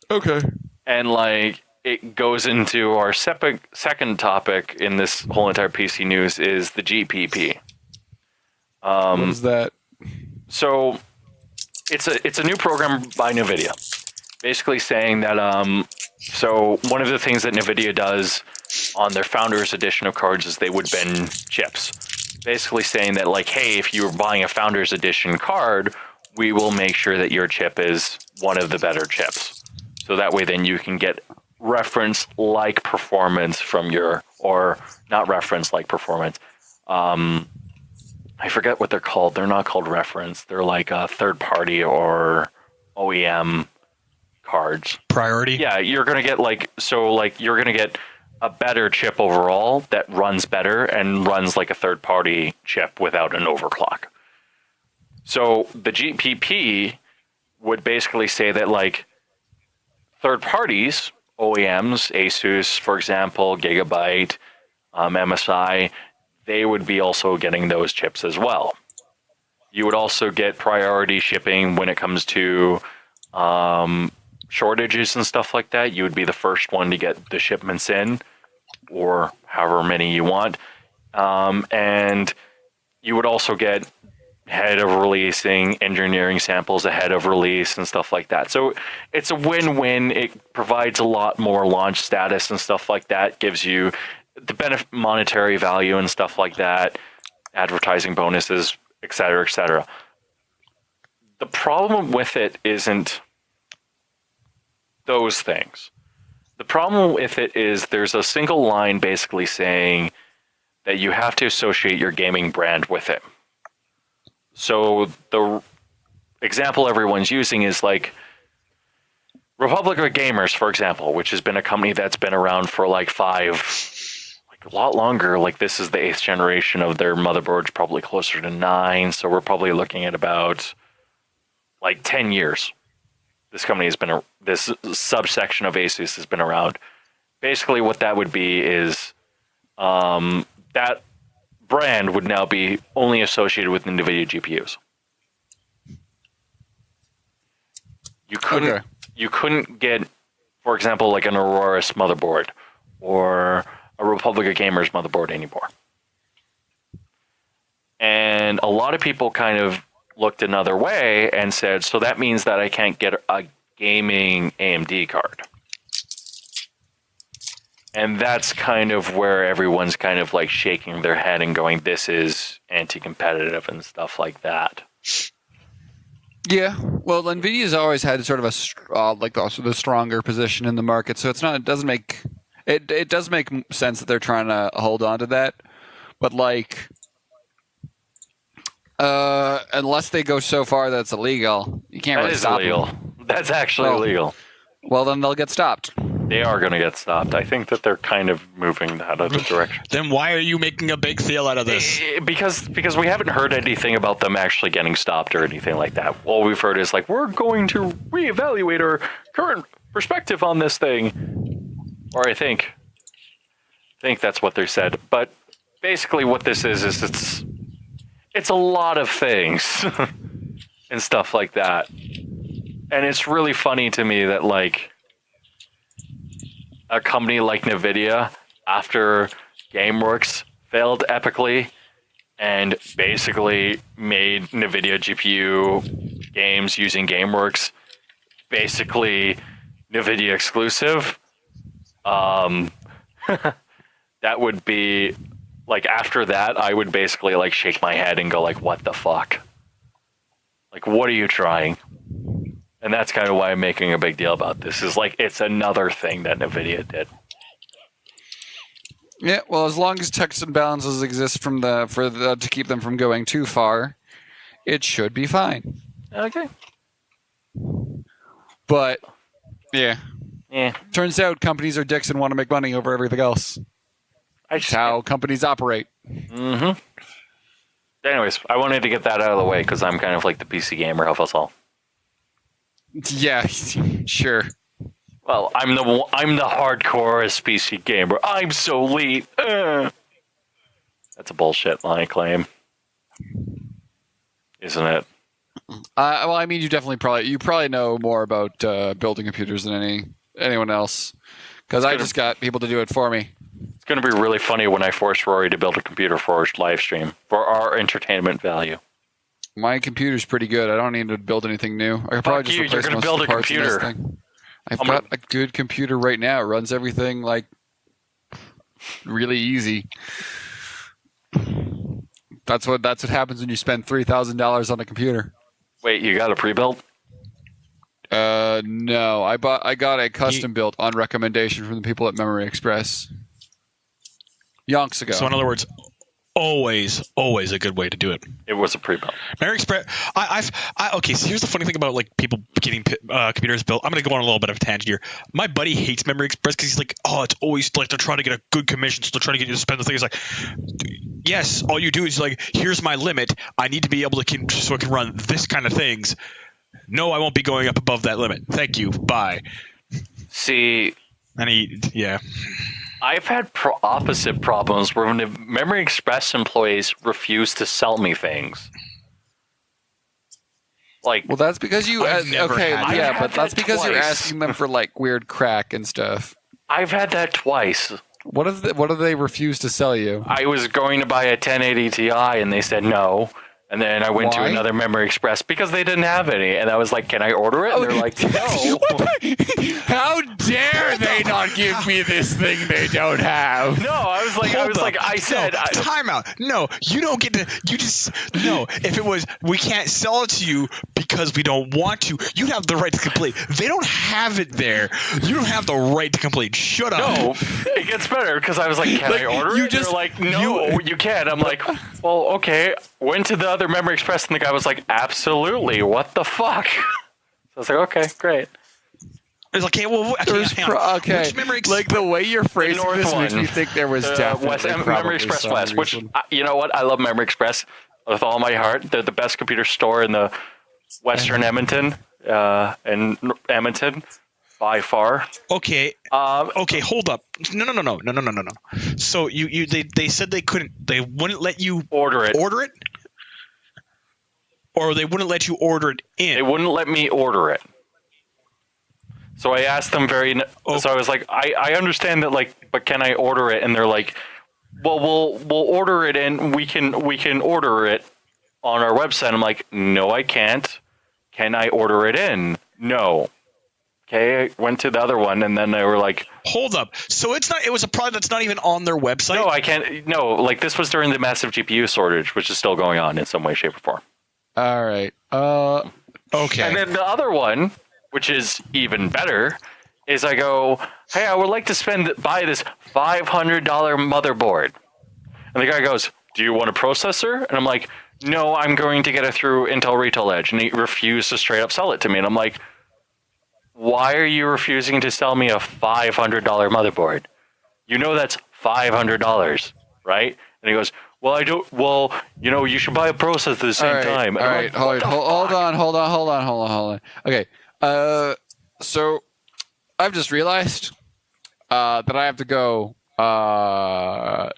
Okay. And like it goes into our second topic in this whole entire PC news is the GPP. What is that? So it's a new program by NVIDIA, basically saying that so one of the things that NVIDIA does on their Founders Edition of cards is they would bin chips, basically saying that like, hey, if you're buying a Founders Edition card, we will make sure that your chip is one of the better chips, so that way then you can get reference like performance from or not reference like performance. I forget what they're called. They're not called reference. They're like a third party or OEM cards. Priority? Yeah, you're going to get you're going to get a better chip overall that runs better and runs like a third party chip without an overclock. So the GPP would basically say that like third parties, OEMs, Asus, for example, Gigabyte, MSI, they would be also getting those chips as well. You would also get priority shipping when it comes to shortages and stuff like that. You would be the first one to get the shipments in, or however many you want. And you would also get ahead of releasing engineering samples ahead of release and stuff like that. So it's a win-win. It provides a lot more launch status and stuff like that, gives you the monetary value and stuff like that, advertising bonuses, etc., etc. The problem with it isn't those things. The problem with it is there's a single line basically saying that you have to associate your gaming brand with it. So the example everyone's using is like Republic of Gamers, for example, which has been a company that's been around for like a lot longer. Like this is the 8th generation of their motherboards, probably closer to 9. So we're probably looking at about like 10 years. This company has been, this subsection of Asus has been around. Basically what that would be is that brand would now be only associated with NVIDIA GPUs. You couldn't get, for example, like an Aurora's motherboard or a Republic of Gamers motherboard anymore. And a lot of people kind of looked another way and said, so that means that I can't get a gaming AMD card. And that's kind of where everyone's kind of like shaking their head and going, this is anti-competitive and stuff like that. Yeah, well, NVIDIA's always had sort of a like also the stronger position in the market, so it's not. It doesn't make it does make sense that they're trying to hold on to that, but like, unless they go so far that it's illegal, you can't really stop illegal. them. That's actually illegal. Well, then they'll get stopped. They are going to get stopped. I think that they're kind of moving that other direction. Then why are you making a big deal out of this? Because we haven't heard anything about them actually getting stopped or anything like that. All we've heard is like, we're going to reevaluate our current perspective on this thing. Or I think that's what they said. But basically what this is it's a lot of things and stuff like that. And it's really funny to me that like a company like NVIDIA, after GameWorks failed epically and basically made NVIDIA GPU games using GameWorks basically NVIDIA exclusive, that would be like, after that, I would basically like shake my head and go like, what the fuck? Like, what are you trying? And that's kind of why I'm making a big deal about this. Is like it's another thing that NVIDIA did. Yeah, well, as long as checks and balances exist to keep them from going too far, it should be fine. Okay. But yeah, Yeah. turns out companies are dicks and want to make money over everything else. That's how companies operate. Mm-hmm. Anyways, I wanted to get that out of the way because I'm kind of like the PC gamer of us all. Yeah, sure. Well, I'm the hardcore PC gamer. I'm so elite. That's a bullshit line claim, isn't it? Well, I mean, you probably know more about building computers than anyone else, because I just got people to do it for me. It's going to be really funny when I force Rory to build a computer for our live stream for our entertainment value. My computer's pretty good. I don't need to build anything new. I could probably just replace you're going to build a computer. I've got a good computer right now. It runs everything like really easy. That's what happens when you spend $3,000 on a computer. Wait, you got a pre-built? No. I got a custom built on recommendation from the people at Memory Express. Yonks ago. So in other words, always a good way to do it. It was a pre-built. Memory Express. Okay. So here's the funny thing about like people getting computers built. I'm going to go on a little bit of a tangent here. My buddy hates Memory Express because he's like, oh, it's always like they're trying to get a good commission, so they're trying to get you to spend the thing. It's like, yes, all you do is like, here's my limit. I need to be able to so I can run this kind of things. No, I won't be going up above that limit. Thank you. Bye. See, yeah. I've had opposite problems where when the Memory Express employees refuse to sell me things. Like, well, that's because you but that's because twice. you're asking them for like weird crack and stuff. I've had that twice. What if they refuse to sell you? I was going to buy a 1080 Ti and they said no. And then I went to another Memory Express because they didn't have any. And I was like, can I order it? And they're like, no. How dare they not give me this thing they don't have? No, I said. Time out. No, you don't get to. No. If it was, we can't sell it to you because we don't want to. You have the right to complain. They don't have it there. You don't have the right to complain. Shut up. No, it gets better because I was like, can I order it? They're like, no, you can't. I'm like, well, okay. Went to the other Memory Express and the guy was like, absolutely. What the fuck? So I was like, okay, great. It's like, okay, well, okay. Like the way you're phrasing this makes me think there was definitely Memory Express West, which, you know what? I love Memory Express with all my heart. They're the best computer store in the Western Edmonton, by far. Okay. Okay, hold up. No. So they said they wouldn't let you order it. Or they wouldn't let you order it in. They wouldn't let me order it. So I asked them so I was like, I understand that, like, but can I order it? And they're like, well, we'll order it in. We can order it on our website. I'm like, no, I can't. Can I order it in? No. Okay, I went to the other one, and then they were like, hold up. So it was a product that's not even on their website? No, I can't. No, like, this was during the massive GPU shortage, which is still going on in some way, shape, or form. All right. Okay. And then the other one, which is even better, is I go, hey, I would like to buy this $500 motherboard. And the guy goes, do you want a processor? And I'm like, no, I'm going to get it through Intel Retail Edge. And he refused to straight up sell it to me. And I'm like, why are you refusing to sell me a $500 motherboard? You know that's $500, right? And he goes, well, you should buy a processor at the same time. All right, hold on. Okay, so I've just realized that I have to go right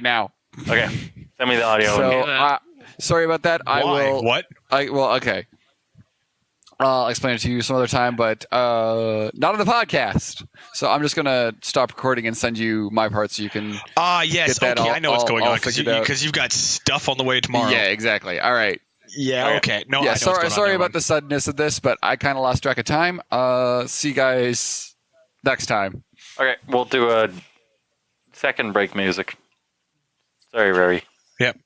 now. Okay, send me the audio. So, sorry about that. Why? I will. What? Okay. I'll explain it to you some other time, but not on the podcast. So I'm just gonna stop recording and send you my part so you can. Yes. Get that okay, all, I know what's going on because you've got stuff on the way tomorrow. Yeah, exactly. All right. Yeah. Okay. No. Yeah. I know Sorry about the suddenness of this, but I kind of lost track of time. See you guys next time. Okay, we'll do a second break music. Sorry, Rory. Yep.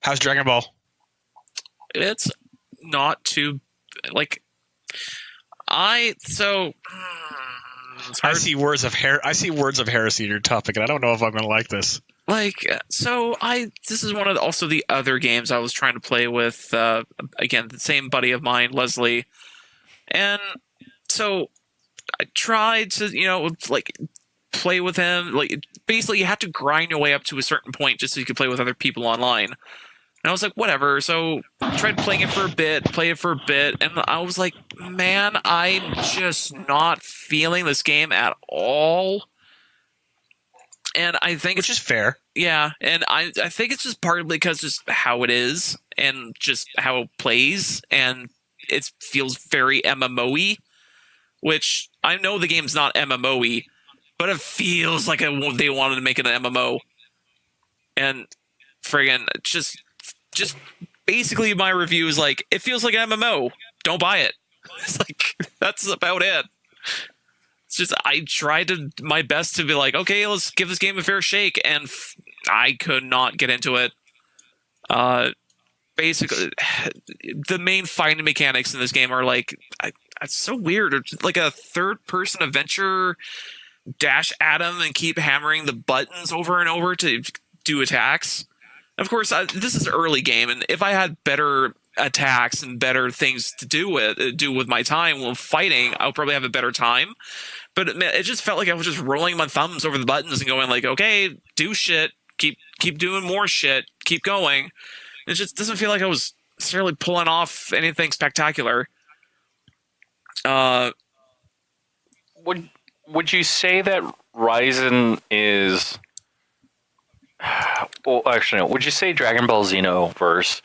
How's Dragon Ball? It's not too like it's I hard. see words of heresy in your topic, and I don't know if I'm going to like this. This is one of also the other games I was trying to play with again, the same buddy of mine, Leslie. And so I tried to, play with him. Like, basically you have to grind your way up to a certain point just so you can play with other people online. And I was like, whatever. So I tried playing it for a bit, and I was like, man, I'm just not feeling this game at all. And I think Which is fair. Yeah, and I think it's just partly because just how it is and just how it plays, and it feels very MMO-y, which I know the game's not MMO-y, but it feels like they wanted to make it an MMO. And friggin' just basically my review is like, it feels like an MMO. Don't buy it. It's like, that's about it. It's just, I tried my best to be like, okay, let's give this game a fair shake, and I could not get into it. Basically, the main fighting mechanics in this game are like, it's so weird. It's like a third-person adventure, dash at them and keep hammering the buttons over and over to do attacks. Of course, this is early game, and if I had better attacks and better things to do with my time while fighting, I'll probably have a better time. But it just felt like I was just rolling my thumbs over the buttons and going like, okay, do shit, keep doing more shit, keep going. It just doesn't feel like I was necessarily pulling off anything spectacular. Would you say that Ryzen is... Well, actually, no. Would you say Dragon Ball Xenoverse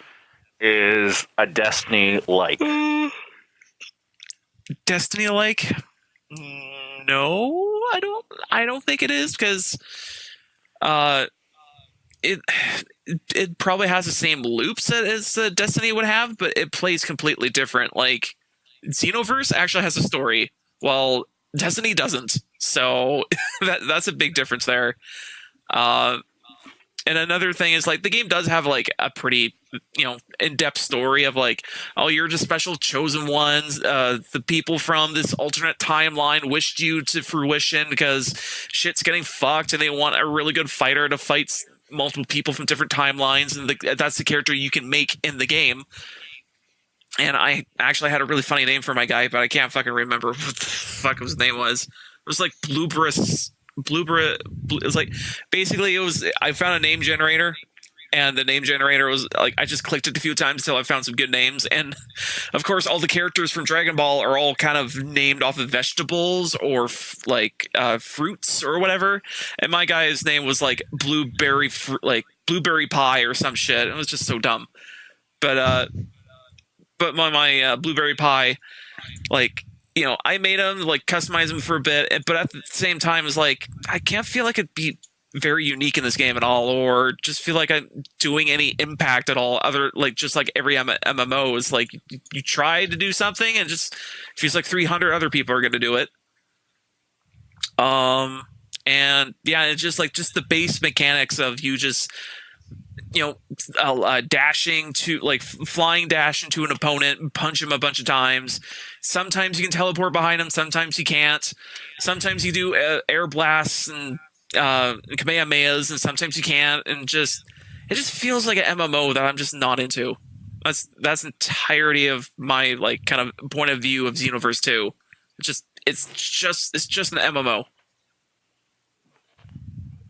is a Destiny-like? Destiny-like? No, I don't think it is, because it probably has the same loops as Destiny would have, but it plays completely different. Like, Xenoverse actually has a story, while Destiny doesn't. So that's a big difference there. And another thing is, like, the game does have like a pretty, in-depth story of like, oh, you're just special chosen ones. The people from this alternate timeline wished you to fruition because shit's getting fucked, and they want a really good fighter to fight multiple people from different timelines, and that's the character you can make in the game. And I actually had a really funny name for my guy, but I can't fucking remember what the fuck his name was. It was like Blueberry. It was like, basically I found a name generator, and the name generator was like, I just clicked it a few times until I found some good names. And of course, all the characters from Dragon Ball are all kind of named off of vegetables or fruits or whatever. And my guy's name was like blueberry pie or some shit. It was just so dumb. But my blueberry pie, like, I made him, like, customize him for a bit, but at the same time, it's like, I can't feel like it'd be very unique in this game at all, or just feel like I'm doing any impact at all. Other, like, just like every MMO is like, you try to do something, and just feels like 300 other people are going to do it. And yeah, it's just like, just the base mechanics of you just, dashing to, like, flying dash into an opponent and punch him a bunch of times. Sometimes you can teleport behind him, sometimes you can't. Sometimes you do air blasts and Kamehamehas, and sometimes you can't. And it just feels like an MMO that I'm just not into. That's the entirety of my, like, kind of point of view of Xenoverse 2. It's just an MMO.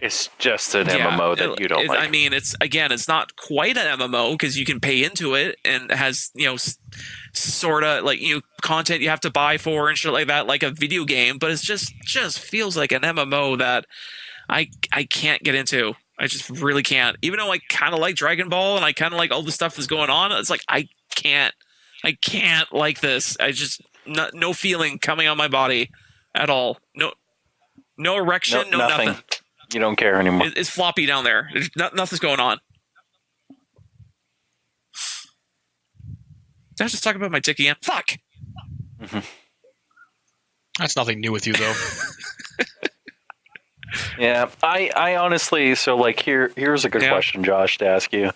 It's just an MMO that you don't like. I mean, it's not quite an MMO because you can pay into it, and it has, sort of like, content you have to buy for and shit like that, like a video game. But it's just feels like an MMO that I can't get into. I just really can't. Even though I kind of like Dragon Ball and I kind of like all the stuff that's going on, it's like I can't like this. I just no feeling coming on my body at all. No erection, no nothing. You don't care anymore. It's floppy down there. Nothing's going on. Did I just talk about my dick again? Fuck! Mm-hmm. That's nothing new with you, though. Yeah, I honestly, so, like, here's a good question, Josh, to ask you.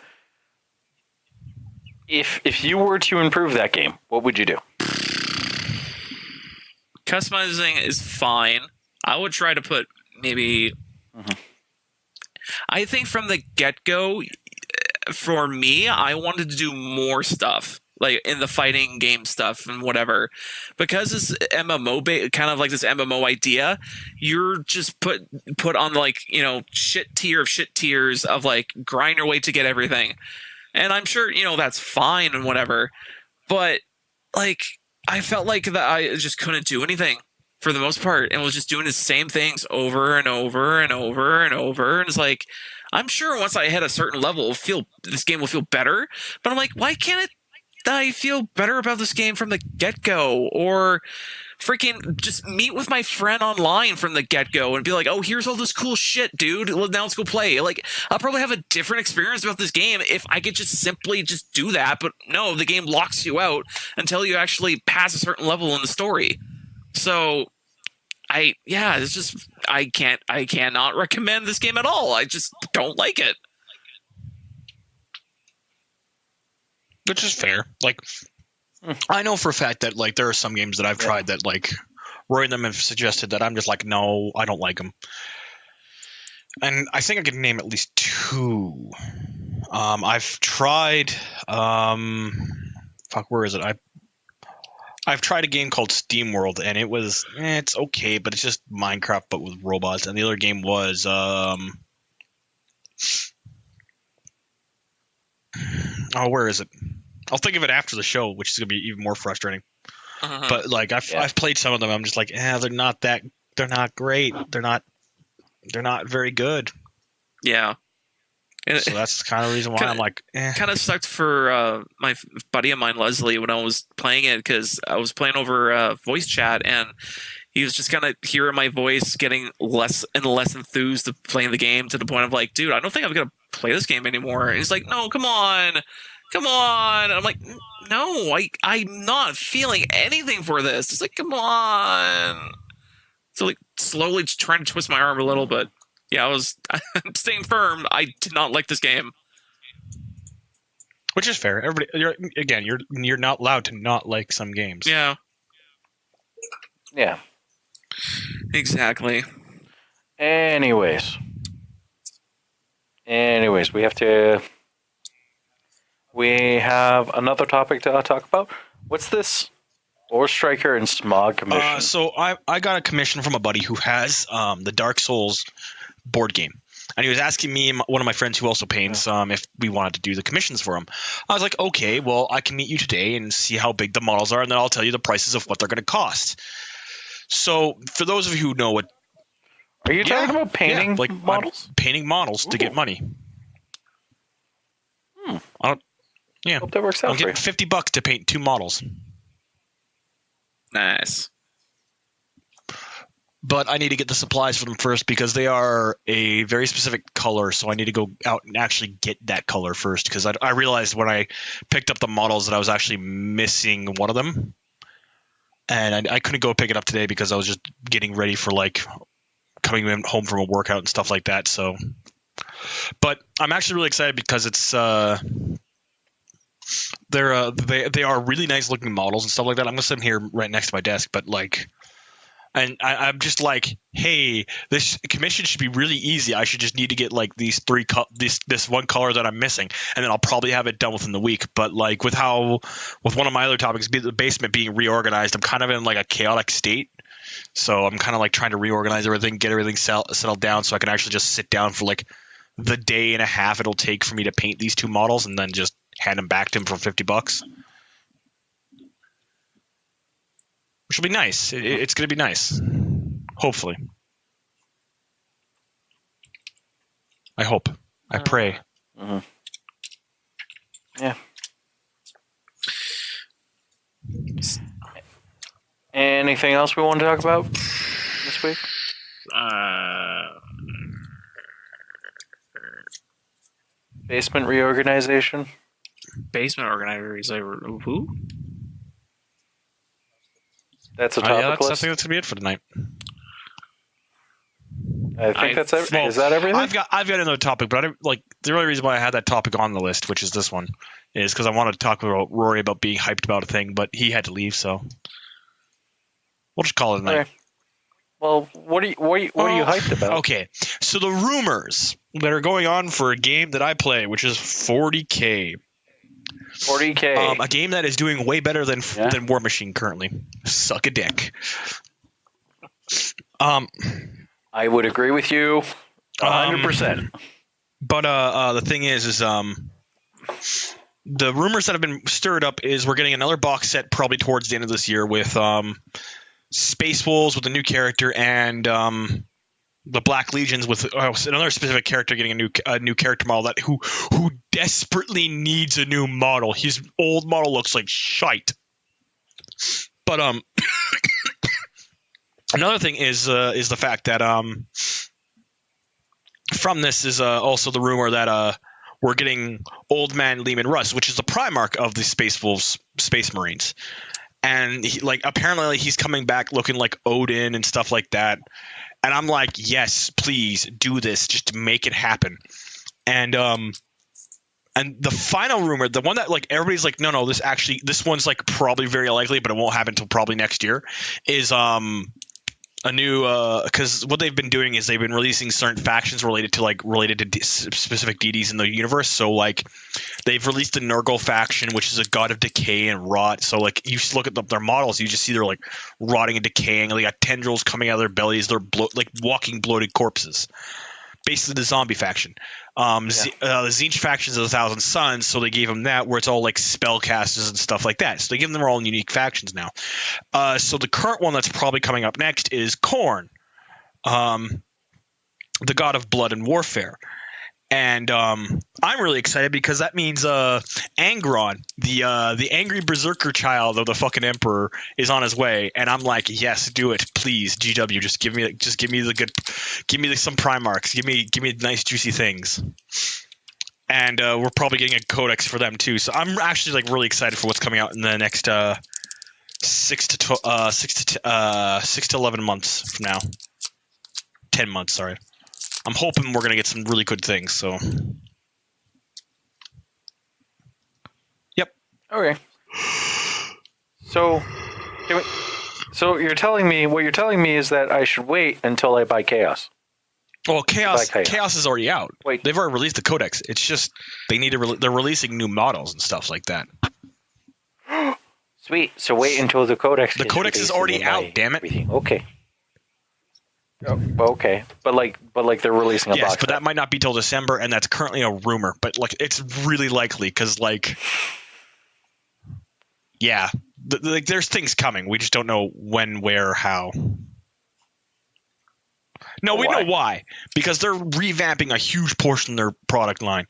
If you were to improve that game, what would you do? Customizing is fine. I would try to put maybe. I think from the get-go, for me, I wanted to do more stuff, like in the fighting game stuff and whatever, because this MMO kind of like this MMO idea, you're just put on like, you know, shit tiers of like grind your way to get everything, and I'm sure, you know, that's fine and whatever, but like I felt like that I just couldn't do anything for the most part, and was just doing the same things over and over and over and over. And it's like, I'm sure once I hit a certain level, this game will feel better. But I'm like, why can't I feel better about this game from the get-go? Or freaking just meet with my friend online from the get-go and be like, oh, here's all this cool shit, dude. Now let's go play. Like, I'll probably have a different experience about this game if I could just simply just do that. But no, the game locks you out until you actually pass a certain level in the story. So it's just I cannot recommend this game at all. I just don't like it. Which is fair. Like, I know for a fact that like there are some games that I've tried that like Rory and them have suggested that I'm just like, no, I don't like them. And I think I can name at least two. I've tried. Where is it? I've tried a game called SteamWorld, and it was it's okay, but it's just Minecraft but with robots. And the other game was where is it? I'll think of it after the show, which is gonna be even more frustrating. But like I've played some of them. I'm just like, they're not great. They're not very good. Yeah. So that's kind of the reason why I'm like, Kind of sucked for my buddy of mine, Leslie, when I was playing it, because I was playing over voice chat, and he was just kind of hearing my voice, getting less and less enthused of playing the game, to the point of like, dude, I don't think I'm gonna play this game anymore. And he's like, no, come on. And I'm like, no, I'm not feeling anything for this. It's like, come on. So like slowly trying to twist my arm a little, but yeah, I was staying firm. I did not like this game. Which is fair. Everybody, you're not allowed to not like some games. Yeah. Yeah. Exactly. Anyways, we have another topic to talk about. What's this Ore Striker and Smog commission? So I got a commission from a buddy who has the Dark Souls board game, and he was asking me, one of my friends who also paints, if we wanted to do the commissions for him. I was like, okay, well, I can meet you today and see how big the models are, and then I'll tell you the prices of what they're going to cost. So for those of you who know what, are you talking about painting models? I'm painting models to get money. Hope that works out. I'll get $50 to paint 2 models. Nice. But I need to get the supplies for them first because they are a very specific color. So I need to go out and actually get that color first, because I realized when I picked up the models that I was actually missing one of them. And I couldn't go pick it up today because I was just getting ready for like coming home from a workout and stuff like that. So, but I'm actually really excited because it's they are really nice looking models and stuff like that. I'm gonna sit here right next to my desk, but like. And I'm just like, hey, this commission should be really easy. I should just need to get like these this one color that I'm missing, and then I'll probably have it done within the week. But like with one of my other topics, the basement being reorganized, I'm kind of in like a chaotic state. So I'm kind of like trying to reorganize everything, get everything settled down, so I can actually just sit down for like the day and a half it'll take for me to paint these 2 models, and then just hand them back to him for $50. Which will be nice. It's going to be nice. Hopefully. I hope. I pray. Yeah. Anything else we want to talk about this week? Basement reorganization? Basement organization. Who? That's a topic I list? think that's going to be it for tonight. I think that's everything. Is that everything? I've got another topic, but the only reason why I had that topic on the list, which is this one, is because I wanted to talk with Rory about being hyped about a thing, but he had to leave, so we'll just call it a night. Okay. Well, what are you hyped about? Okay, so the rumors that are going on for a game that I play, which is 40K. 40K. A game that is doing way better than War Machine currently. Suck a dick. I would agree with you 100%. But the thing is the rumors that have been stirred up is we're getting another box set probably towards the end of this year with Space Wolves with a new character and the Black Legions with another specific character getting a new character model that who desperately needs a new model. His old model looks like shite. But another thing is the fact that from this is also the rumor that we're getting Old Man Lehman Russ, which is the Primarch of the Space Wolves Space Marines. And apparently he's coming back looking like Odin and stuff like that. And I'm like, yes, please do this. Just make it happen. And the final rumor, the one that everybody's like, no, this one's probably very likely, but it won't happen until probably next year, is a new because what they've been doing is they've been releasing certain factions related to specific deities in the universe. So they've released the Nurgle faction, which is a god of decay and rot. So you look at their models, you just see they're rotting and decaying. They got tendrils coming out of their bellies. They're walking bloated corpses. Basically the zombie faction. The Tzeentch faction is 1,000 Suns, so they gave them that, where it's all spellcasters and stuff like that. So they give them all unique factions now. So the current one that's probably coming up next is Khorne, the god of blood and warfare. And I'm really excited because that means Angron, the angry berserker child of the fucking emperor, is on his way. And I'm like, yes, do it, please, GW. Just give me some Primarchs. Give me nice juicy things. And we're probably getting a codex for them too. So I'm actually really excited for what's coming out in the next 6 to 11 months from now. 10 months, sorry. I'm hoping we're going to get some really good things. So, yep. Okay. So you're telling me is that I should wait until I buy Chaos. Well, Chaos is already out. Wait. They've already released the codex. It's just they need to. They're releasing new models and stuff like that. Sweet. So wait until the codex. The codex is already out. Damn it. Everything. Okay. Oh, okay, but they're releasing a box. Yes, but that might not be till December, and that's currently a rumor. But it's really likely because there's things coming. We just don't know when, where, how. No, we know why. Because they're revamping a huge portion of their product line.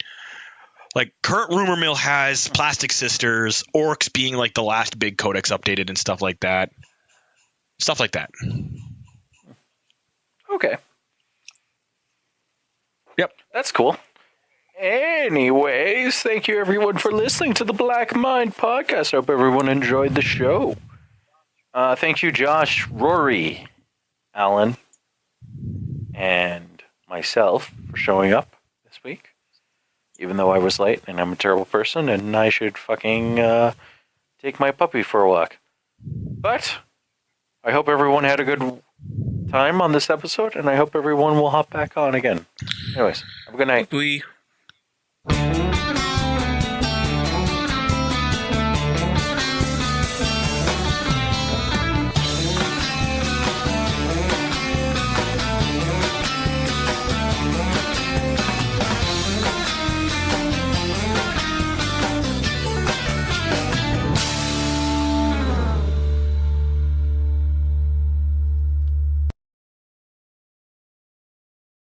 Current rumor mill has Plastic Sisters, Orcs being the last big codex updated and stuff like that. Stuff like that. Okay. Yep. That's cool. Anyways, thank you everyone for listening to the Black Mind podcast. I hope everyone enjoyed the show. Thank you, Josh, Rory, Allan, and myself for showing up this week. Even though I was late and I'm a terrible person and I should fucking take my puppy for a walk. But I hope everyone had a good time on this episode, and I hope everyone will hop back on again. Anyways, have a good night. We